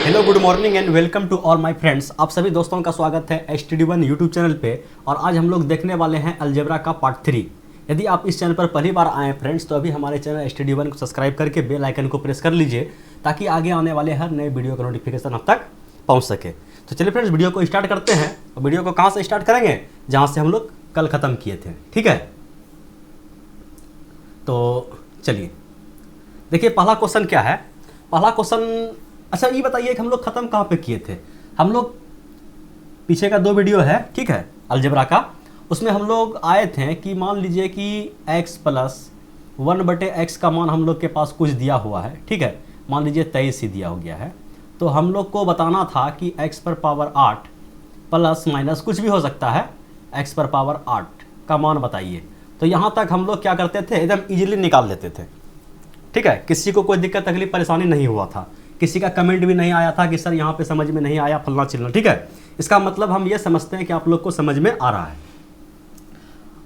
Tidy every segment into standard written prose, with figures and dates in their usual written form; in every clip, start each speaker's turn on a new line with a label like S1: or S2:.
S1: Hello, good morning and welcome to all my friends. आप सभी दोस्तों का स्वागत है STD1 यूट्यूब चैनल पे। और आज हम लोग देखने वाले हैं अलजेब्रा का पार्ट 3। यदि आप इस चैनल पर पहली बार आए हैं फ्रेंड्स, तो अभी हमारे चैनल STD1 को सब्सक्राइब करके बेल आइकन को प्रेस कर लीजिए, ताकि आगे आने वाले हर नए वीडियो का नोटिफिकेशन आप तक पहुँच सके। तो चलिए फ्रेंड्स, वीडियो को स्टार्ट करते हैं। और वीडियो को कहाँ से स्टार्ट करेंगे? जहाँ से हम लोग कल ख़त्म किए थे, ठीक है। तो चलिए देखिए, पहला क्वेश्चन क्या है। पहला क्वेश्चन, अच्छा ये बताइए कि हम लोग ख़त्म कहाँ पे किए थे। हम लोग पीछे का 2 वीडियो है, ठीक है, अलजेब्रा का। उसमें हम लोग आए थे कि मान लीजिए कि x प्लस 1/x का मान हम लोग के पास कुछ दिया हुआ है, ठीक है। मान लीजिए 23 ही दिया हो गया है। तो हम लोग को बताना था कि x पर पावर 8 प्लस माइनस कुछ भी हो सकता है, x पर पावर 8 का मान बताइए। तो यहाँ तक हम लोग क्या करते थे, एकदम ईजिली निकाल लेते थे, ठीक है। किसी को कोई दिक्कत तकलीफ परेशानी नहीं हुआ था, किसी का कमेंट भी नहीं आया था कि सर यहाँ पे समझ में नहीं आया फलना चिलना, ठीक है। इसका मतलब हम ये समझते हैं कि आप लोग को समझ में आ रहा है।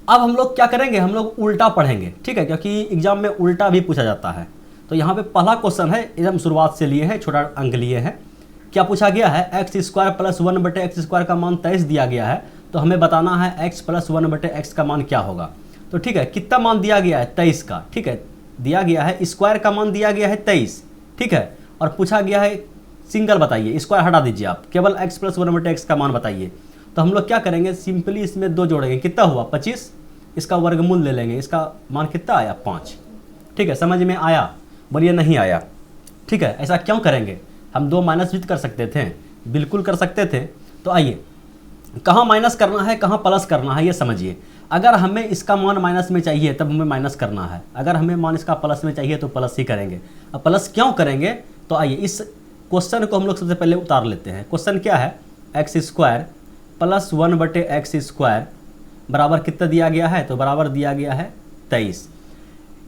S1: अब हम लोग क्या करेंगे, हम लोग उल्टा पढ़ेंगे, ठीक है, क्योंकि एग्जाम में उल्टा भी पूछा जाता है। तो यहाँ पे पहला क्वेश्चन है, एकदम शुरुआत से लिए हैं, छोटा अंक लिए हैं। क्या पूछा गया है, x² प्लस 1/x² का मान 23 दिया गया है। तो हमें बताना है x प्लस 1/x का मान क्या होगा। तो ठीक है, कितना मान दिया गया है, 23 का, ठीक है, दिया गया है। स्क्वायर का मान दिया गया है 23, ठीक है। और पूछा गया है सिंगल बताइए, स्क्वायर हटा दीजिए आप, केवल x प्लस 1/x का मान बताइए। तो हम लोग क्या करेंगे, सिंपली इसमें 2 जोड़ेंगे, कितना हुआ 25, इसका वर्गमूल ले लेंगे, इसका मान कितना आया 5, ठीक है। समझ में आया? बोलिए नहीं आया, ठीक है। ऐसा क्यों करेंगे, हम 2 माइनस भी कर सकते थे, बिल्कुल कर सकते थे। तो आइए, कहाँ माइनस करना है कहाँ प्लस करना है ये समझिए। अगर हमें इसका मान माइनस में चाहिए तब हमें माइनस करना है, अगर हमें मान इसका प्लस में चाहिए तो प्लस ही करेंगे। अब प्लस क्यों करेंगे, तो आइए इस क्वेश्चन को हम लोग सबसे पहले उतार लेते हैं। क्वेश्चन क्या है, x² प्लस 1/x² बराबर कितना दिया गया है, तो बराबर दिया गया है 23।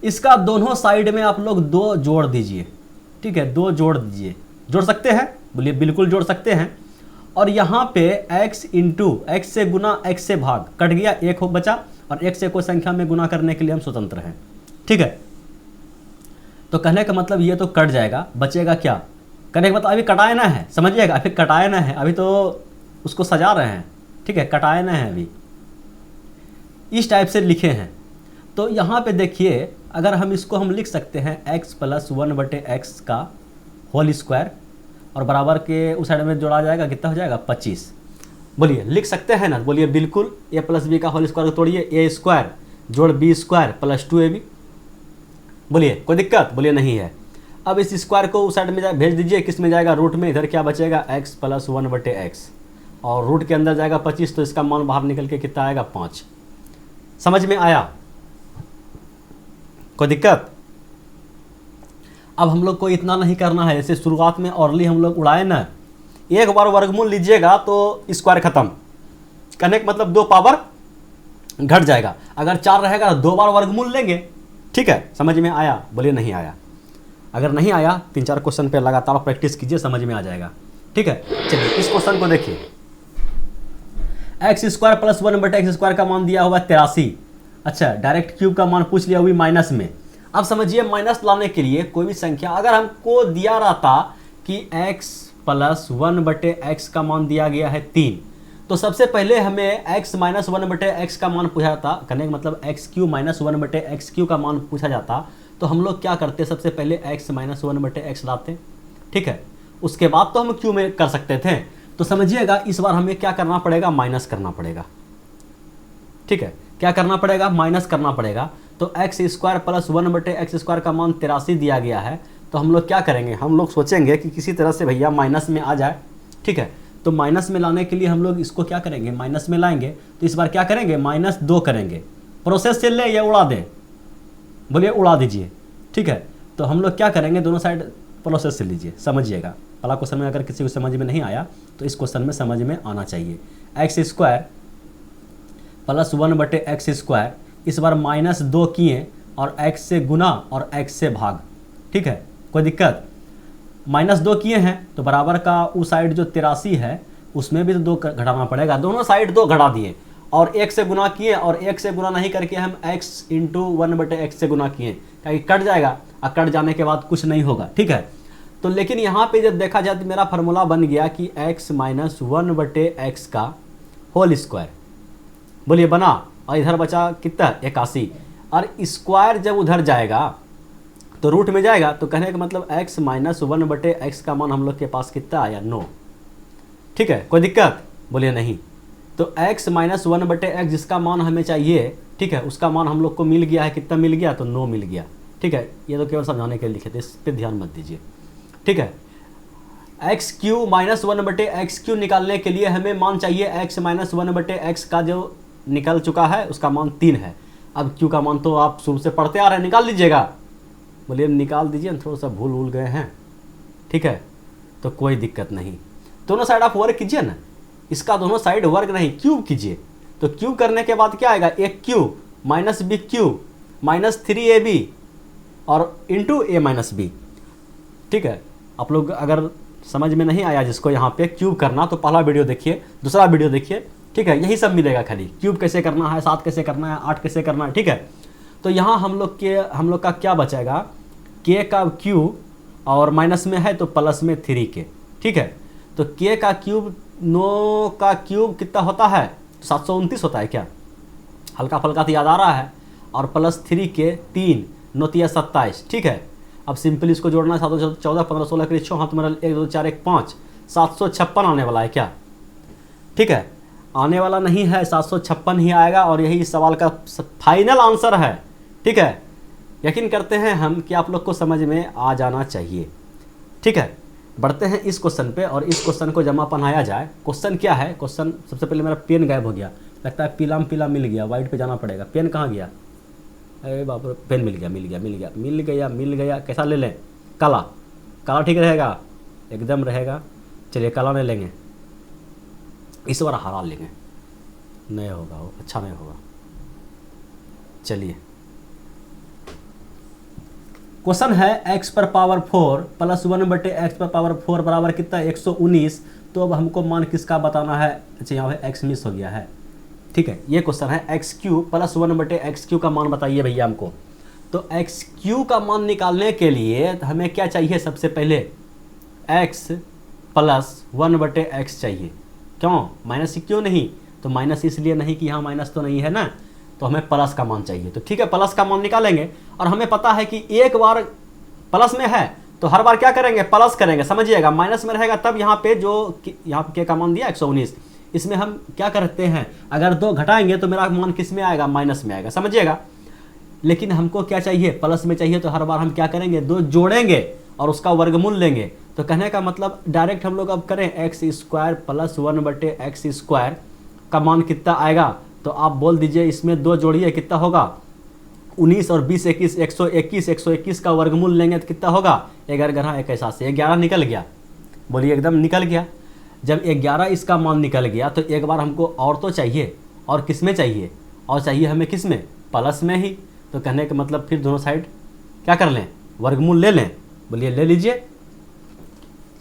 S1: इसका दोनों साइड में आप लोग 2 जोड़ दीजिए, ठीक है, 2 जोड़ दीजिए। जोड़ सकते हैं? बोलिए बिल्कुल जोड़ सकते हैं। और यहाँ पे x इंटू x से गुना x से भाग, कट गया, 1 हो बचा, और x से कोई संख्या में गुना करने के लिए हम स्वतंत्र हैं, ठीक है। तो कहने का मतलब ये तो कट जाएगा, बचेगा क्या, कहने का मतलब अभी कटाए ना है, समझिएगा, अभी कटाए ना है, अभी तो उसको सजा रहे हैं, ठीक है, कटाए ना है अभी, इस टाइप से लिखे हैं। तो यहाँ पे देखिए, अगर हम इसको हम लिख सकते हैं x प्लस 1/x का होल स्क्वायर, और बराबर के उस साइड में जोड़ा जाएगा, कितना हो जाएगा 25। बोलिए लिख सकते हैं ना, बोलिए बिल्कुल। a प्लस बी का होल स्क्वायर को तोड़िए, a² जोड़ b² प्लस 2ab। बोलिए कोई दिक्कत, बोलिए नहीं है। अब इस स्क्वायर को उस साइड में भेज दीजिए, किस में जाएगा, रूट में। इधर क्या बचेगा, x प्लस 1/x, और रूट के अंदर जाएगा 25, तो इसका मान बाहर निकल के कितना आएगा 5। समझ में आया? कोई दिक्कत? अब हम लोग को इतना नहीं करना है, जैसे शुरुआत में औरली हम लोग उड़ाए ना, एक बार वर्गमूल लीजिएगा तो स्क्वायर खत्म, कहने का मतलब 2 पावर घट जाएगा। अगर 4 रहेगा तो 2 बार वर्गमूल लेंगे, ठीक है। समझ में आया? बोलिए नहीं आया। अगर नहीं आया, 3-4 क्वेश्चन पे लगातार प्रैक्टिस कीजिए, समझ में आ जाएगा, ठीक है। चलिए इस क्वेश्चन को देखिए, x² प्लस 1/x² का मान दिया हुआ 83। अच्छा, डायरेक्ट क्यूब का मान पूछ लिया, हुई माइनस में। अब समझिए, माइनस लाने के लिए कोई भी संख्या, अगर हमको दिया रहता कि x प्लस 1/x का मान दिया गया है 3, तो सबसे पहले हमें x माइनस 1/x का मान पूछा जाता, कहने का मतलब x³ माइनस 1/x³ का मान पूछा जाता, तो हम लोग क्या करते, सबसे पहले x माइनस 1/x लाते, ठीक है। उसके बाद तो हम क्यू में कर सकते थे। तो समझिएगा, इस बार हमें क्या करना पड़ेगा, माइनस करना पड़ेगा, ठीक है। क्या करना पड़ेगा, माइनस करना पड़ेगा। तो x² प्लस 1/x² का मान 83 दिया गया है। तो हम लोग क्या करेंगे, हम लोग सोचेंगे कि किसी तरह से भैया माइनस में आ जाए, ठीक है। तो माइनस में लाने के लिए हम लोग इसको क्या करेंगे, माइनस में लाएंगे। तो इस बार क्या करेंगे, -2 करेंगे। प्रोसेस से ले या उड़ा दें, बोलिए उड़ा दीजिए, ठीक है। तो हम लोग क्या करेंगे, दोनों साइड प्रोसेस से लीजिए, समझिएगा। पहला क्वेश्चन में अगर किसी को समझ में नहीं आया तो इस क्वेश्चन में समझ में आना चाहिए। x² प्लस 1/x², इस बार -2 किए और x से गुना और x से भाग, ठीक है। कोई दिक्कत? -2 किए हैं तो बराबर का उस साइड जो 83 है उसमें भी तो 2 घटाना पड़ेगा, दोनों साइड 2 घटा दिए, और 1 से गुना किए, और 1 से गुना नहीं करके हम x इंटू 1/x से गुना किए, ताकि कट जाएगा, और कट जाने के बाद कुछ नहीं होगा, ठीक है। तो लेकिन यहाँ पे जब देखा जाए तो मेरा फार्मूला बन गया कि x माइनस 1/x का होल स्क्वायर, बोलिए बना, और इधर बचा कितना 81, और स्क्वायर जब उधर जाएगा तो रूट में जाएगा, तो कहने का मतलब x माइनस 1/x का मान हम लोग के पास कितना आया 9। ठीक है, कोई दिक्कत, बोलिए नहीं। तो x माइनस 1/x जिसका मान हमें चाहिए, ठीक है, उसका मान हम लोग को मिल गया है, कितना मिल गया, तो 9 मिल गया। ठीक है, ये तो केवल समझाने के लिए लिखे थे, इस पर ध्यान मत दीजिए। ठीक है, एक्स क्यू माइनस 1/x³ निकालने के लिए हमें मान चाहिए x माइनस 1/x का जो निकल चुका है उसका मान 3 है। अब q का मान तो आप शुरू से पढ़ते आ रहे हैं, निकाल लीजिएगा, बोलिए निकाल दीजिए, थोड़ा सा भूल गए हैं। ठीक है, तो कोई दिक्कत नहीं, दोनों साइड आप वर्ग कीजिए ना, इसका दोनों साइड वर्ग नहीं क्यूब कीजिए। तो क्यूब करने के बाद क्या आएगा, एक cube minus B cube minus 3ab और इंटू a माइनस बी। ठीक है, आप लोग अगर समझ में नहीं आया जिसको यहाँ पे क्यूब करना, तो पहला वीडियो देखिए, दूसरा वीडियो देखिए। ठीक है, यही सब मिलेगा, खाली क्यूब कैसे करना है, 7 कैसे करना है, 8 कैसे करना है। ठीक है, तो यहाँ हम लोग का क्या बचेगा, k का क्यूब और माइनस में है तो प्लस में 3k। ठीक है, तो k का क्यूब 9 का क्यूब कितना होता है, 729 होता है क्या, हल्का फल्का तो याद आ रहा है, और प्लस 3k 3 9 3 27। ठीक है, अब सिंपल इसको जोड़ना है, 7 14 15 16 के 6 हाथ में 1 2 4 1 5 756 आने वाला है क्या। ठीक है, आने वाला नहीं है, 756 ही आएगा, और यही इस सवाल का फाइनल आंसर है। ठीक है, यकीन करते हैं हम कि आप लोग को समझ में आ जाना चाहिए। ठीक है, बढ़ते हैं इस क्वेश्चन पे, और इस क्वेश्चन को जमा पढ़ाया जाए। क्वेश्चन क्या है, क्वेश्चन सबसे पहले मेरा पेन गायब हो गया, लगता है पीला में पीला मिल गया, वाइट पे जाना पड़ेगा। पेन कहाँ गया, अरे बाप रे, पेन मिल गया। कैसा ले लें, काला ठीक रहेगा, एकदम रहेगा। चलिए काला नहीं लेंगे, इस बार हरा लेंगे, नहीं होगा वो, अच्छा नहीं होगा। चलिए, क्वेश्चन है x पर पावर 4 प्लस 1/x पर पावर 4 बराबर कितना 119। तो अब हमको मान किसका बताना है, अच्छा यहाँ पे x मिस हो गया है। ठीक है, ये क्वेश्चन है x³ प्लस 1/x³ का मान बताइए भैया हमको। तो x³ का मान निकालने के लिए हमें क्या चाहिए, सबसे पहले x प्लस 1/x चाहिए। क्यों माइनस, क्यों नहीं, तो माइनस इसलिए नहीं कि यहाँ माइनस तो नहीं है ना, तो हमें प्लस का मान चाहिए। तो ठीक है, प्लस का मान निकालेंगे, और हमें पता है कि एक बार प्लस में है तो हर बार क्या करेंगे, प्लस करेंगे। समझिएगा, माइनस में रहेगा तब यहाँ पे जो यहाँ पे k का मान दिया 119, इसमें हम क्या करते हैं, अगर 2 घटाएंगे तो मेरा मान किस में आएगा, माइनस में आएगा। समझिएगा, लेकिन हमको क्या चाहिए, प्लस में चाहिए, तो हर बार हम क्या करेंगे, 2 जोड़ेंगे और उसका वर्गमूल लेंगे। तो कहने का मतलब डायरेक्ट हम लोग अब करें x² प्लस 1/x² का मान कितना आएगा, तो आप बोल दीजिए, इसमें 2 जोड़िए, कितना होगा 19 और 20 21 121 का वर्गमूल लेंगे तो कितना होगा 11 1 से 11 निकल गया, बोलिए एकदम निकल गया। जब 11 इसका मान निकल गया तो एक बार हमको और तो चाहिए, और किस में चाहिए, और चाहिए हमें किस में, प्लस में ही। तो कहने का मतलब फिर दोनों साइड क्या कर लें, वर्गमूल ले लें, बोलिए ले लीजिए।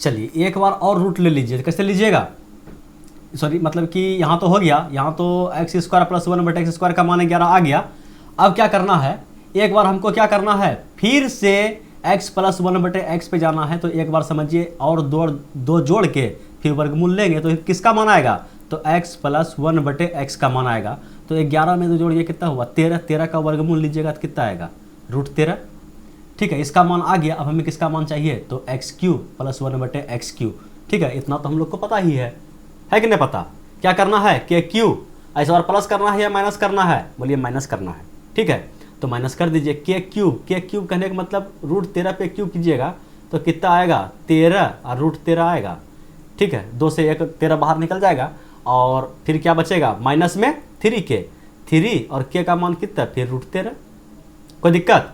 S1: चलिए एक बार और रूट ले लीजिए, कैसे लीजिएगा, सॉरी मतलब कि यहाँ तो हो गया, यहाँ तो x² प्लस 1/x² का मान 11 आ गया। अब क्या करना है, एक बार हमको क्या करना है, फिर से x प्लस 1/x पे जाना है। तो एक बार समझिए, और दो जोड़ के फिर वर्गमूल लेंगे तो किसका मान आएगा, तो x प्लस 1/x का मान आएगा। तो 11 में 2 जोड़िए कितना हुआ 13, 13 का वर्गमूल लीजिएगा तो कितना आएगा √13। ठीक है, इसका मान आ गया। अब हमें किसका मान चाहिए, तो x³ प्लस 1/x³। ठीक है, इतना तो हम लोग को पता ही है कि नहीं पता, क्या करना है, k³ इस बार प्लस करना है या माइनस करना है, बोलिए माइनस करना है। ठीक है, तो माइनस कर दीजिए, k³ कहने का मतलब √13 पे क्यूब कीजिएगा तो कितना आएगा 13 और √13 आएगा। ठीक है, 2 से 1 13 बाहर निकल जाएगा, और फिर क्या बचेगा, माइनस में 3k, 3 और k का मान कितना, फिर √13। कोई दिक्कत,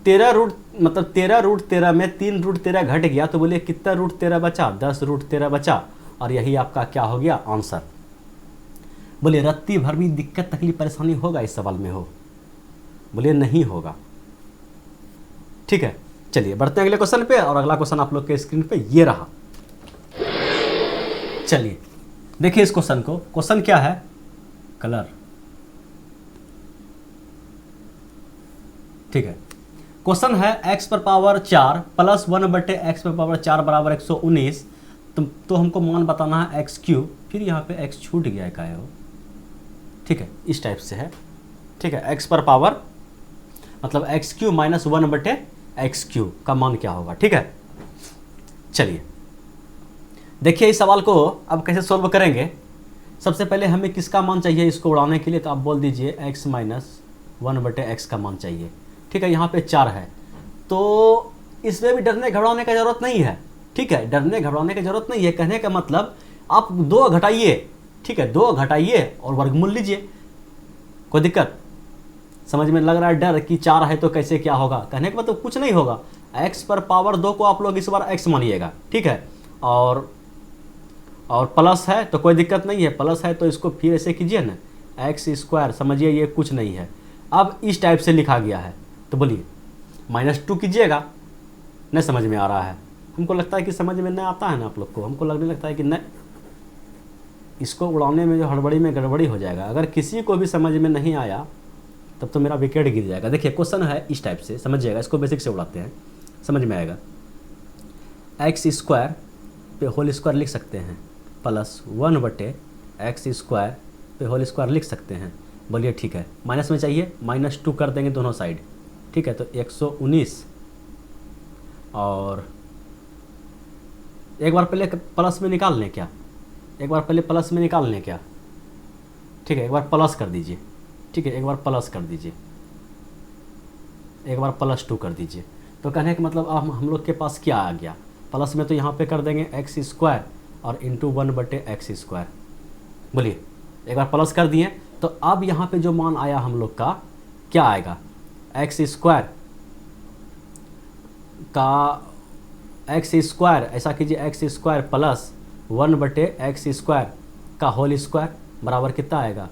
S1: 13 में 3 √13 घट गया, तो बोलिए कितना √13 बचा, 10 √13 बचा, और यही आपका क्या हो गया आंसर। बोलिए रत्ती भर भी दिक्कत तकलीफ परेशानी होगा इस सवाल में, हो बोलिए नहीं होगा। ठीक है, चलिए बढ़ते हैं अगले क्वेश्चन पे, और अगला क्वेश्चन आप लोग के स्क्रीन पे ये रहा। चलिए देखिए इस क्वेश्चन को, क्वेश्चन क्या है, कलर। ठीक है, क्वेश्चन है x पर पावर 4 प्लस 1/x पर पावर 4 बराबर 119। तो हमको मान बताना है एक्स क्यूब, फिर यहाँ पे x छूट गया का है वो, ठीक है, इस टाइप से है, ठीक है। x पर पावर मतलब x cube minus 1/x cube का मान क्या होगा, ठीक है। चलिए देखिए इस सवाल को अब कैसे सोल्व करेंगे। सबसे पहले हमें किसका मान चाहिए इसको उड़ाने के लिए, तो आप बोल दीजिए x माइनस 1/x का मान चाहिए, ठीक है। यहाँ पे 4 है तो इसमें भी डरने घबराने का जरूरत नहीं है, ठीक है, डरने घबराने की जरूरत नहीं है। कहने का मतलब आप 2 घटाइए, ठीक है, 2 घटाइए और वर्गमूल लीजिए, कोई दिक्कत। समझ में लग रहा है डर कि 4 है तो कैसे क्या होगा, कहने का मतलब कुछ नहीं होगा। x पर पावर 2 को आप लोग इस बार x मानिएगा, ठीक है, और प्लस है तो कोई दिक्कत नहीं है, प्लस है तो इसको फिर ऐसे कीजिए ना, x², समझिए ये कुछ नहीं है। अब इस टाइप से लिखा गया है तो बोलिए -2 कीजिएगा, नहीं समझ में आ रहा है, हमको लगता है कि समझ में नहीं आता है ना आप लोग को, हमको लगने लगता है कि नहीं, इसको उड़ाने में जो हड़बड़ी में गड़बड़ी हो जाएगा। अगर किसी को भी समझ में नहीं आया तब तो मेरा विकेट गिर जाएगा। देखिए क्वेश्चन है इस टाइप से, समझिएगा, इसको बेसिक से उड़ाते हैं, समझ में आएगा। x² पे होल स्क्वायर लिख सकते हैं प्लस 1/x² पे होल स्क्वायर लिख सकते हैं, बोलिए ठीक है। माइनस में चाहिए, -2 कर देंगे दोनों साइड, ठीक है, तो 119 और एक बार पहले प्लस में निकाल लें क्या, एक बार पहले प्लस में निकाल लें क्या, ठीक है, एक बार प्लस कर दीजिए, ठीक है, एक बार प्लस कर दीजिए, एक बार +2 कर दीजिए। तो कहने का मतलब अब हम लोग के पास क्या आ गया, प्लस में तो यहाँ पे कर देंगे x² और इंटू 1/x², बोलिए एक बार प्लस कर दिए तो अब यहाँ पे जो मान आया हम लोग का क्या आएगा, x² का x² ऐसा कीजिए, x² प्लस 1/x² का होल स्क्वायर बराबर कितना आएगा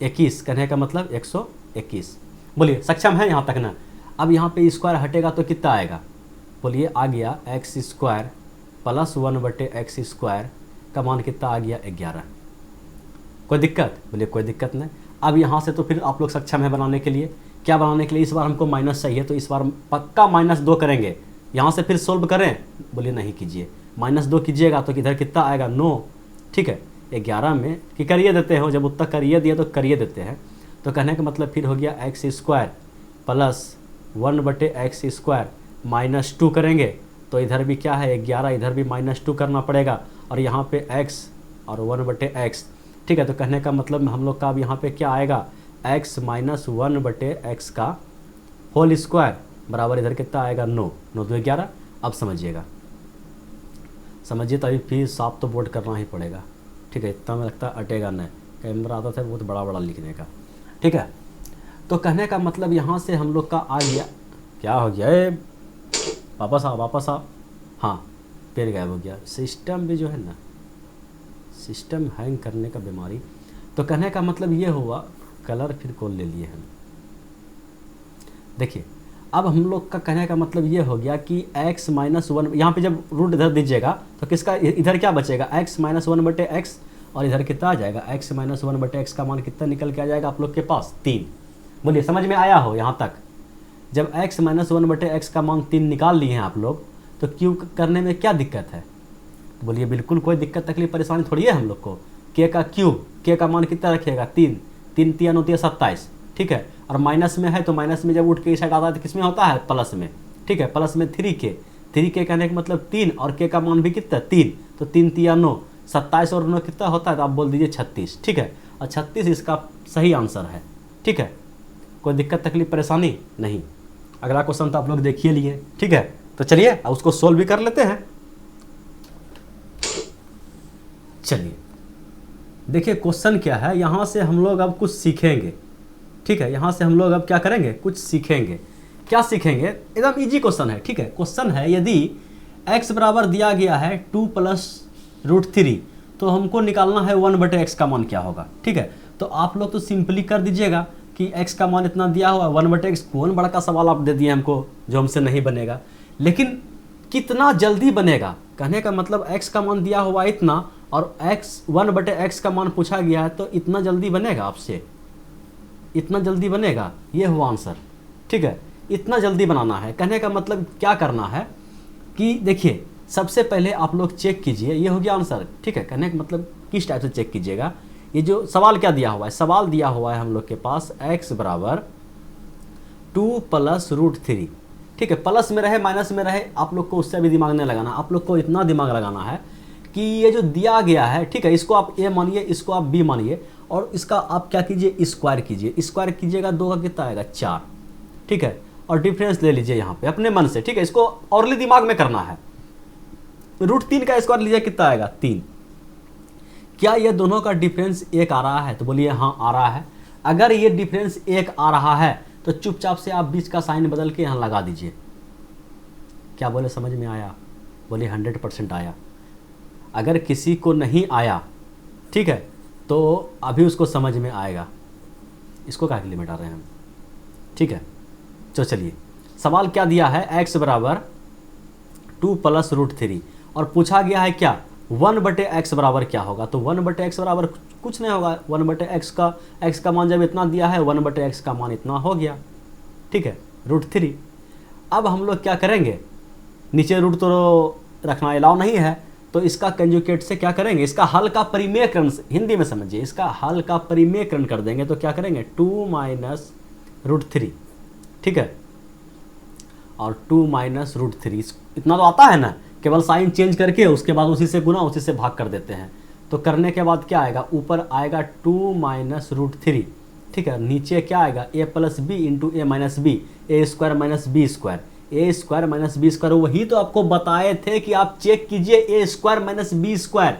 S1: 21, कहने का मतलब 121। बोलिए सक्षम है यहाँ तक ना। अब यहाँ पे स्क्वायर हटेगा तो कितना आएगा, बोलिए आ गया x² प्लस 1/x² का मान कितना आ गया 11। कोई दिक्कत, बोलिए कोई दिक्कत नहीं। अब यहाँ से तो फिर आप लोग सक्षम है बनाने के लिए, क्या बनाने के लिए, इस बार हमको माइनस चाहिए तो इस बार पक्का -2 करेंगे। यहाँ से फिर सोल्व करें, बोलिए नहीं कीजिए, -2 कीजिएगा तो इधर कितना आएगा 9, ठीक है। 11 में कि करिए देते हो, जब उत्तर करिए दिए तो करिए देते हैं, तो कहने का मतलब फिर हो गया x² प्लस 1/x² -2 करेंगे तो इधर भी क्या है 11, इधर भी -2 करना पड़ेगा और यहाँ पे x और 1/x, ठीक है। तो कहने का मतलब हम लोग का अब यहाँ पे क्या आएगा x माइनस 1/x का होल स्क्वायर बराबर इधर कितना आएगा 9, 9 2 11। अब समझिएगा, समझिए तभी फिर साफ तो बोर्ड करना ही पड़ेगा, ठीक है, इतना में लगता है अटेगा नहीं, कैमरा आता था बहुत बड़ा बड़ा लिखने का, ठीक है। तो कहने का मतलब यहाँ से हम लोग का आ गया, क्या हो गया वापस आओ वापस आओ, हाँ पेन गायब हो गया। सिस्टम भी जो है ना, सिस्टम हैंग करने का बीमारी। तो कहने का मतलब ये हुआ, कलर फिर कौन ले लिए हम, देखिए अब हम लोग का कहने का मतलब ये हो गया कि x माइनस 1, यहाँ पे जब रूट इधर दीजिएगा तो किसका इधर क्या बचेगा x माइनस 1/x और इधर कितना आ जाएगा x माइनस 1/x का मान कितना निकल के आ जाएगा आप लोग के पास 3। बोलिए समझ में आया हो यहाँ तक। जब x माइनस 1/x का मान 3 निकाल लिए हैं आप लोग तो क्यूब करने में क्या दिक्कत है, तो बोलिए बिल्कुल कोई दिक्कत तकलीफ परेशानी थोड़ी है हम लोग को। k का क्यूब, k का मान कितना रखिएगा 3, 3 3 9 27, ठीक है। और माइनस में है तो माइनस में जब उठ के इस साइड आता है तो किस में होता है प्लस में, ठीक है, प्लस में 3k कहने का मतलब 3 और k का मान भी कितना 3, तो 3 3 9 27 और 9 कितना होता है, तो आप बोल दीजिए 36, ठीक है। और 36 इसका सही आंसर है, ठीक है, कोई दिक्कत तकलीफ परेशानी नहीं। अगला क्वेश्चन तो आप लोग देखिए लिए, ठीक है। तो चलिए अब उसको सोल्व भी कर लेते हैं। चलिए देखिए क्वेश्चन क्या है, यहाँ से हम लोग अब कुछ सीखेंगे, ठीक है। यहाँ से हम लोग अब क्या करेंगे, कुछ सीखेंगे। क्या सीखेंगे, एकदम इजी क्वेश्चन है, ठीक है। क्वेश्चन है यदि x बराबर दिया गया है 2 + √3 तो हमको निकालना है 1/x का मान क्या होगा, ठीक है। तो आप लोग तो सिंपली कर दीजिएगा कि x का मान इतना दिया हुआ 1/x, कौन बड़ा का सवाल आप दे दिए हमको जो हमसे नहीं बनेगा, लेकिन कितना जल्दी बनेगा, कहने का मतलब x का मान दिया हुआ इतना और 1/x का मान पूछा गया है तो इतना जल्दी बनेगा आपसे, इतना जल्दी बनेगा, ये हुआ आंसर, ठीक है। इतना जल्दी बनाना है। कहने का मतलब क्या करना है कि देखिए सबसे पहले आप लोग चेक कीजिए, ये हो गया आंसर, ठीक है। कहने का मतलब किस टाइप से चेक कीजिएगा, ये जो सवाल क्या दिया हुआ है, सवाल दिया हुआ है हम लोग के पास x बराबर 2 + √3, ठीक है। प्लस में रहे माइनस में रहे आप लोग को उससे भी दिमाग नहीं लगाना, आप लोग को इतना दिमाग लगाना है कि ये जो दिया गया है, ठीक है, इसको आप a मानिए, इसको आप b मानिए, और इसका आप क्या कीजिए, स्क्वायर कीजिए। स्क्वायर कीजिएगा 2 का कितना आएगा 4, ठीक है। और डिफरेंस ले लीजिए यहाँ पे अपने मन से, ठीक है। इसको औरली दिमाग में करना है। √3 का स्क्वायर लीजिए, कितना आएगा 3। क्या ये दोनों का डिफरेंस 1 आ रहा है, तो बोलिए हाँ आ रहा है। अगर ये डिफरेंस 1 आ रहा है तो चुपचाप से आप बीच का साइन बदल के यहाँ लगा दीजिए। क्या बोले, समझ में आया? बोलिए 100% आया। अगर किसी को नहीं आया, ठीक है, तो अभी उसको समझ में आएगा। इसको क्या के लिए मिटा रहे हैं हम, ठीक है। तो चलिए सवाल क्या दिया है, x बराबर 2 + √3 और पूछा गया है क्या 1/x बराबर क्या होगा। तो 1/x बराबर कुछ नहीं होगा, 1/x का x का मान जब इतना दिया है 1/x का मान इतना हो गया, ठीक है, √3। अब हम लोग क्या करेंगे, नीचे रूट तो रखना अलाउ नहीं है, तो इसका कंजुगेट से क्या करेंगे, इसका हल का परिमेयकरण, हिंदी में समझिए, इसका हल का परिमेयकरण कर देंगे। तो क्या करेंगे 2 - √3, ठीक है, और 2 - √3 इतना तो आता है ना, केवल साइन चेंज करके उसके बाद उसी से गुना उसी से भाग कर देते हैं। तो करने के बाद क्या आएगा, ऊपर आएगा 2 - √3, ठीक है, नीचे क्या आएगा a + b × a - b, a² - b², a² - b²। वही तो आपको बताए थे कि आप चेक कीजिए a² - b²,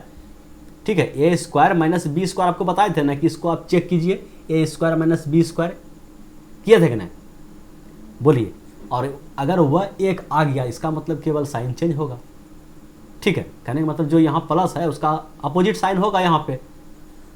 S1: ठीक है, a² - b² आपको बताए थे ना कि इसको आप चेक कीजिए, a² - b² किए थे कि नहीं, बोलिए। और अगर वह 1 आ गया इसका मतलब केवल साइन चेंज होगा, ठीक है। कहने का मतलब जो यहाँ प्लस है उसका अपोजिट साइन होगा यहाँ पे।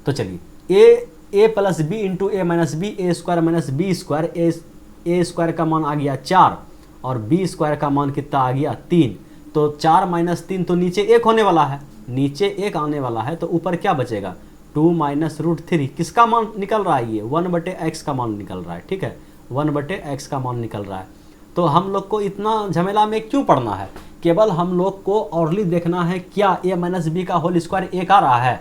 S1: तो चलिए a + b × a - b, a² - b², a² का मान आ गया 4 और b² का मान कितना आ गया 3। तो 4 - 3 तो नीचे 1 होने वाला है, नीचे 1 आने वाला है, तो ऊपर क्या बचेगा 2 - √3। किसका मान निकल रहा है, ये 1/x का मान निकल रहा है, ठीक है, 1/x का मान निकल रहा है। तो हम लोग को इतना झमेला में क्यों पड़ना है, केवल हम लोग को औरली देखना है क्या a - b का होल स्क्वायर 1 आ रहा है,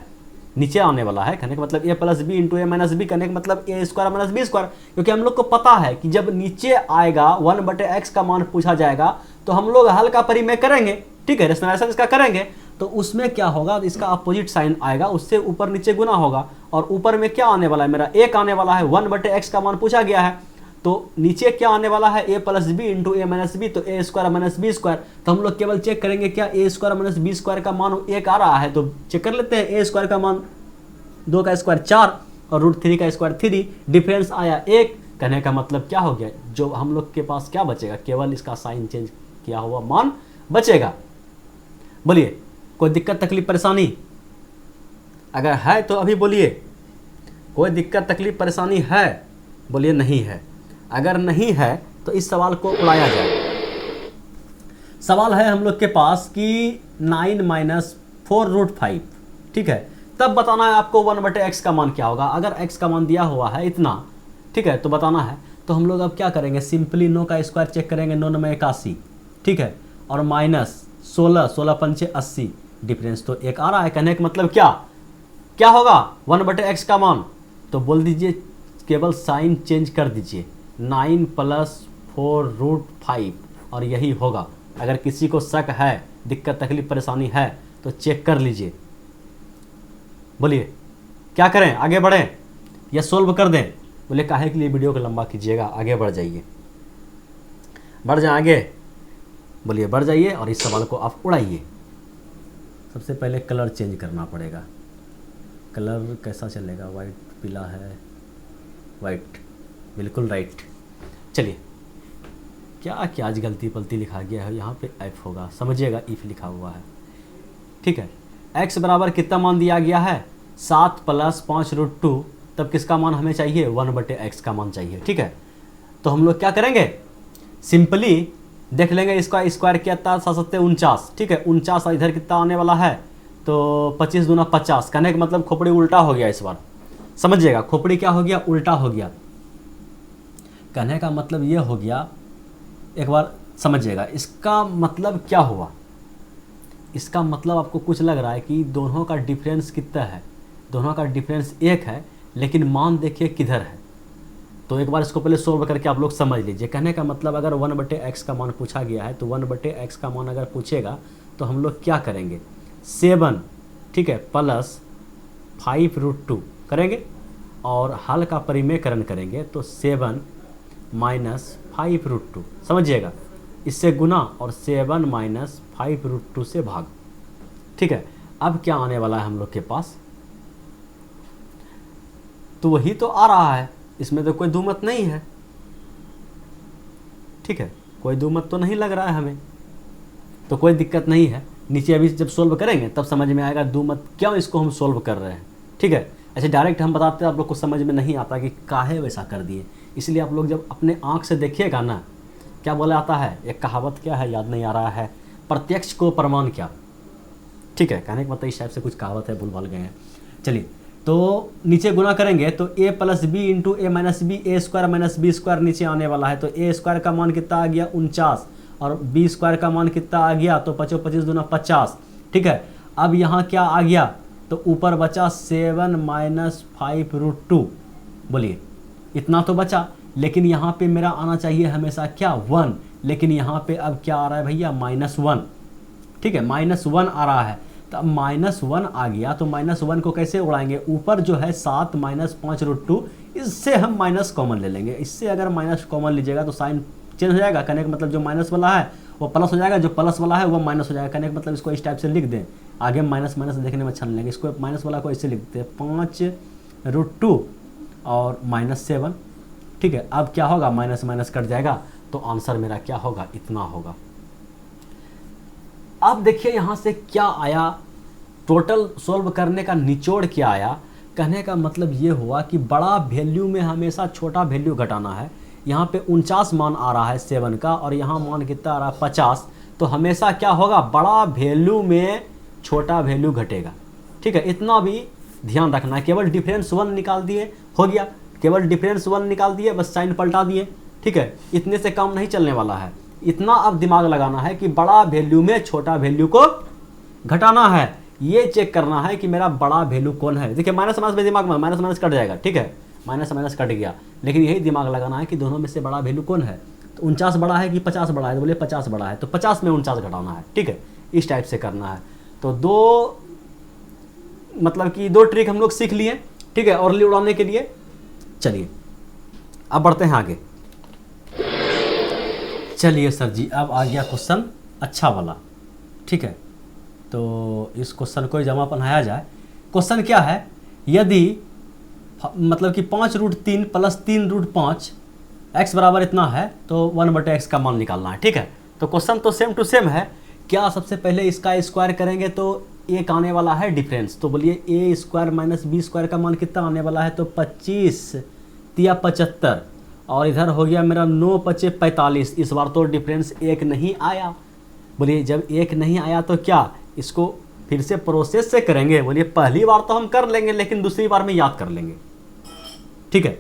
S1: नीचे आने वाला है। कहने का मतलब a + b × a - b, करने का मतलब a² - b², क्योंकि हम लोग को पता है कि जब नीचे आएगा 1/x का मान पूछा जाएगा तो हम लोग हल का परिमेय करेंगे, ठीक है, रेशनलाइजेशन इसका करेंगे। तो उसमें क्या होगा, इसका अपोजिट साइन आएगा, उससे ऊपर नीचे गुना होगा, और ऊपर में क्या आने वाला है, मेरा 1 आने वाला है, 1/x का मान पूछा गया है। तो नीचे क्या आने वाला है a + b × a - b, तो a² - b²। तो हम लोग केवल चेक करेंगे क्या a² - b² का मान 1 आ रहा है, तो चेक कर लेते हैं। a² का मान 2 का स्क्वायर 4 और √3 का स्क्वायर 3, डिफरेंस आया 1। कहने का मतलब क्या हो गया, जो हम लोग के पास क्या बचेगा, केवल इसका साइन चेंज किया हुआ मान बचेगा। बोलिए कोई दिक्कत तकलीफ परेशानी अगर है तो अभी बोलिए, कोई दिक्कत तकलीफ परेशानी है, बोलिए नहीं है। अगर नहीं है तो इस सवाल को उड़ाया जाए। सवाल है हम लोग के पास कि 9 - 4√5, ठीक है, तब बताना है आपको 1/x का मान क्या होगा। अगर x का मान दिया हुआ है इतना, ठीक है, तो बताना है। तो हम लोग अब क्या करेंगे, सिंपली 9 का स्क्वायर चेक करेंगे, 9 9 81, ठीक है, और -16, 16 पंचे 80, डिफरेंस तो 1 आ रहा है। कहने का मतलब क्या होगा 1/x का मान, तो बोल दीजिए केवल साइन चेंज कर दीजिए, 9 + 4√5, और यही होगा। अगर किसी को शक है, दिक्कत तकलीफ परेशानी है तो चेक कर लीजिए। बोलिए क्या करें, आगे बढ़ें या सोल्व कर दें। बोले काहे के लिए वीडियो को लंबा कीजिएगा, आगे बढ़ जाइए, बढ़ जाए आगे, बोलिए बढ़ जाइए और इस सवाल को आप उड़ाइए। सबसे पहले कलर चेंज करना पड़ेगा। कलर कैसा चलेगा, वाइट पीला है, वाइट, बिल्कुल राइट। चलिए क्या आज गलती पलती लिखा गया है, यहाँ पे एफ होगा, समझिएगा इफ लिखा हुआ है, ठीक है। x बराबर कितना मान दिया गया है 7 + 5√2, तब किसका मान हमें चाहिए 1/x का मान चाहिए, ठीक है। तो हम लोग क्या करेंगे, सिंपली देख लेंगे, इसका स्क्वायर क्या था 7 × 49, ठीक है, 49 इधर कितना आने वाला है, तो 25 दूना 50। कहने का मतलब खोपड़ी उल्टा हो गया, इस बार समझिएगा, खोपड़ी क्या हो गया, उल्टा हो गया। कहने का मतलब ये हो गया एक बार समझिएगा इसका मतलब क्या हुआ। इसका मतलब आपको कुछ लग रहा है कि दोनों का डिफरेंस कितना है, दोनों का डिफरेंस 1 है, लेकिन मान देखिए किधर है। तो एक बार इसको पहले सोल्व करके आप लोग समझ लीजिए। कहने का मतलब अगर 1/x का मान पूछा गया है तो 1/x का मान अगर पूछेगा तो हम लोग क्या करेंगे, 7 ठीक है प्लस 5√2 करेंगे और हल का परिमेयकरण करेंगे तो 7 माइनस 5√2 समझिएगा, इससे गुना और 7 माइनस 5√2 से भाग। ठीक है, अब क्या आने वाला है हम लोग के पास, तो वही तो आ रहा है, इसमें तो कोई दुमत नहीं है। ठीक है, कोई दुमत तो नहीं लग रहा है हमें, तो कोई दिक्कत नहीं है। नीचे अभी जब सोल्व करेंगे तब समझ में आएगा दुमत क्यों इसको हम सोल्व कर रहे हैं। ठीक है, ऐसे डायरेक्ट हम बताते हैं आप लोग को समझ में नहीं आता कि काहे वैसा कर दिए। इसलिए आप लोग जब अपने आँख से देखिएगा ना, क्या बोला आता है, एक कहावत क्या है याद नहीं आ रहा है, प्रत्यक्ष को प्रमाण क्या। ठीक है, कहने का मतलब इस टाइप से कुछ कहावत है, भूल भाल गए हैं। चलिए, तो नीचे गुना करेंगे तो a plus B into A minus B, A square minus B square नीचे आने वाला है। तो ए स्क्वायर का मान कितना आ गया 49 और बी स्क्वायर का मान कितना आ गया, तो 25 25 दूना 50। ठीक है, अब यहाँ क्या आ गया, तो ऊपर बचा 7 माइनस 5√2, बोलिए इतना तो बचा। लेकिन यहाँ पे मेरा आना चाहिए हमेशा क्या 1, लेकिन यहाँ पे अब क्या आ रहा है भैया -1। ठीक है, -1 आ रहा है, तो अब -1 आ गया तो -1 को कैसे उड़ाएंगे, ऊपर जो है 7 माइनस 5√2, इससे हम माइनस कॉमन ले लेंगे। इससे अगर माइनस कॉमन लीजिएगा तो साइन चेंज हो जाएगा, कहने का मतलब जो माइनस वाला है वो प्लस हो जाएगा, जो प्लस वाला है वो माइनस हो जाएगा। कहने का मतलब इसको इस टाइप से लिख दें, आगे माइनस माइनस देखने में अच्छा नहीं लगेगा, इसको माइनस वाला को ऐसे लिखते हैं 5√2 और -7। ठीक है, अब क्या होगा, माइनस माइनस कट जाएगा तो आंसर मेरा क्या होगा, इतना होगा। अब देखिए यहाँ से क्या आया, टोटल सोल्व करने का निचोड़ क्या आया। कहने का मतलब ये हुआ कि बड़ा वैल्यू में हमेशा छोटा वैल्यू घटाना है। यहाँ पे 49 मान आ रहा है 7 का और यहाँ मान कितना आ रहा है 50, तो हमेशा क्या होगा, बड़ा वैल्यू में छोटा वैल्यू घटेगा। ठीक है, इतना भी ध्यान रखना है। केवल डिफरेंस 1 निकाल दिए हो गया, केवल डिफरेंस 1 निकाल दिए, बस साइन पलटा दिए। ठीक है, इतने से काम नहीं चलने वाला है, इतना अब दिमाग लगाना है कि बड़ा वैल्यू में छोटा वैल्यू को घटाना है। ये चेक करना है कि मेरा बड़ा वैल्यू कौन है। देखिए माइनस माइनस में दिमाग में माइनस माइनस कट जाएगा। ठीक है, माइनस माइनस कट गया, लेकिन यही दिमाग लगाना है कि दोनों में से बड़ा वैल्यू कौन है। तो 49 बड़ा है कि 50 बड़ा है, तो बोले 50 बड़ा है, तो 50 में 49 घटाना है। ठीक है, इस टाइप से करना है। तो दो ट्रिक हम लोग सीख लिए। ठीक है, और उड़ाने के लिए चलिए अब बढ़ते हैं आगे। चलिए सर जी, अब आ गया क्वेश्चन अच्छा वाला। ठीक है, तो इस क्वेश्चन को जमा बनाया जाए। क्वेश्चन क्या है, यदि 5√3 प्लस 3√5 x बराबर इतना है तो 1/x का मान निकालना है। ठीक है, तो क्वेश्चन तो सेम टू सेम है। क्या सबसे पहले इसका स्क्वायर करेंगे तो एक आने वाला है डिफरेंस, तो बोलिए a square minus B square का मान कितना आने वाला है, तो 25 तिया 75 और इधर हो गया मेरा 9 5 45। इस बार तो डिफरेंस 1 नहीं आया। बोलिए जब 1 नहीं आया तो क्या इसको फिर से प्रोसेस से करेंगे, बोलिए पहली बार तो हम कर लेंगे लेकिन दूसरी बार में याद कर लेंगे। ठीक है,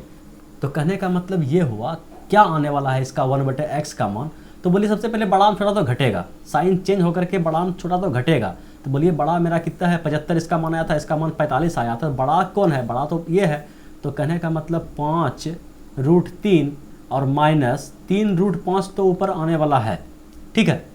S1: तो कहने का मतलब ये हुआ क्या आने वाला है इसका 1/x का मान, तो बोलिए सबसे पहले बड़ा छोटा तो घटेगा, साइन चेंज होकर के बड़ा छोटा तो घटेगा। तो बोलिए बड़ा मेरा कितना है 75 इसका मान आया था, इसका मान 45 आया था, बड़ा कौन है, बड़ा तो ये है। तो कहने का मतलब 5√3 और माइनस 3√5 तो ऊपर आने वाला है। ठीक है,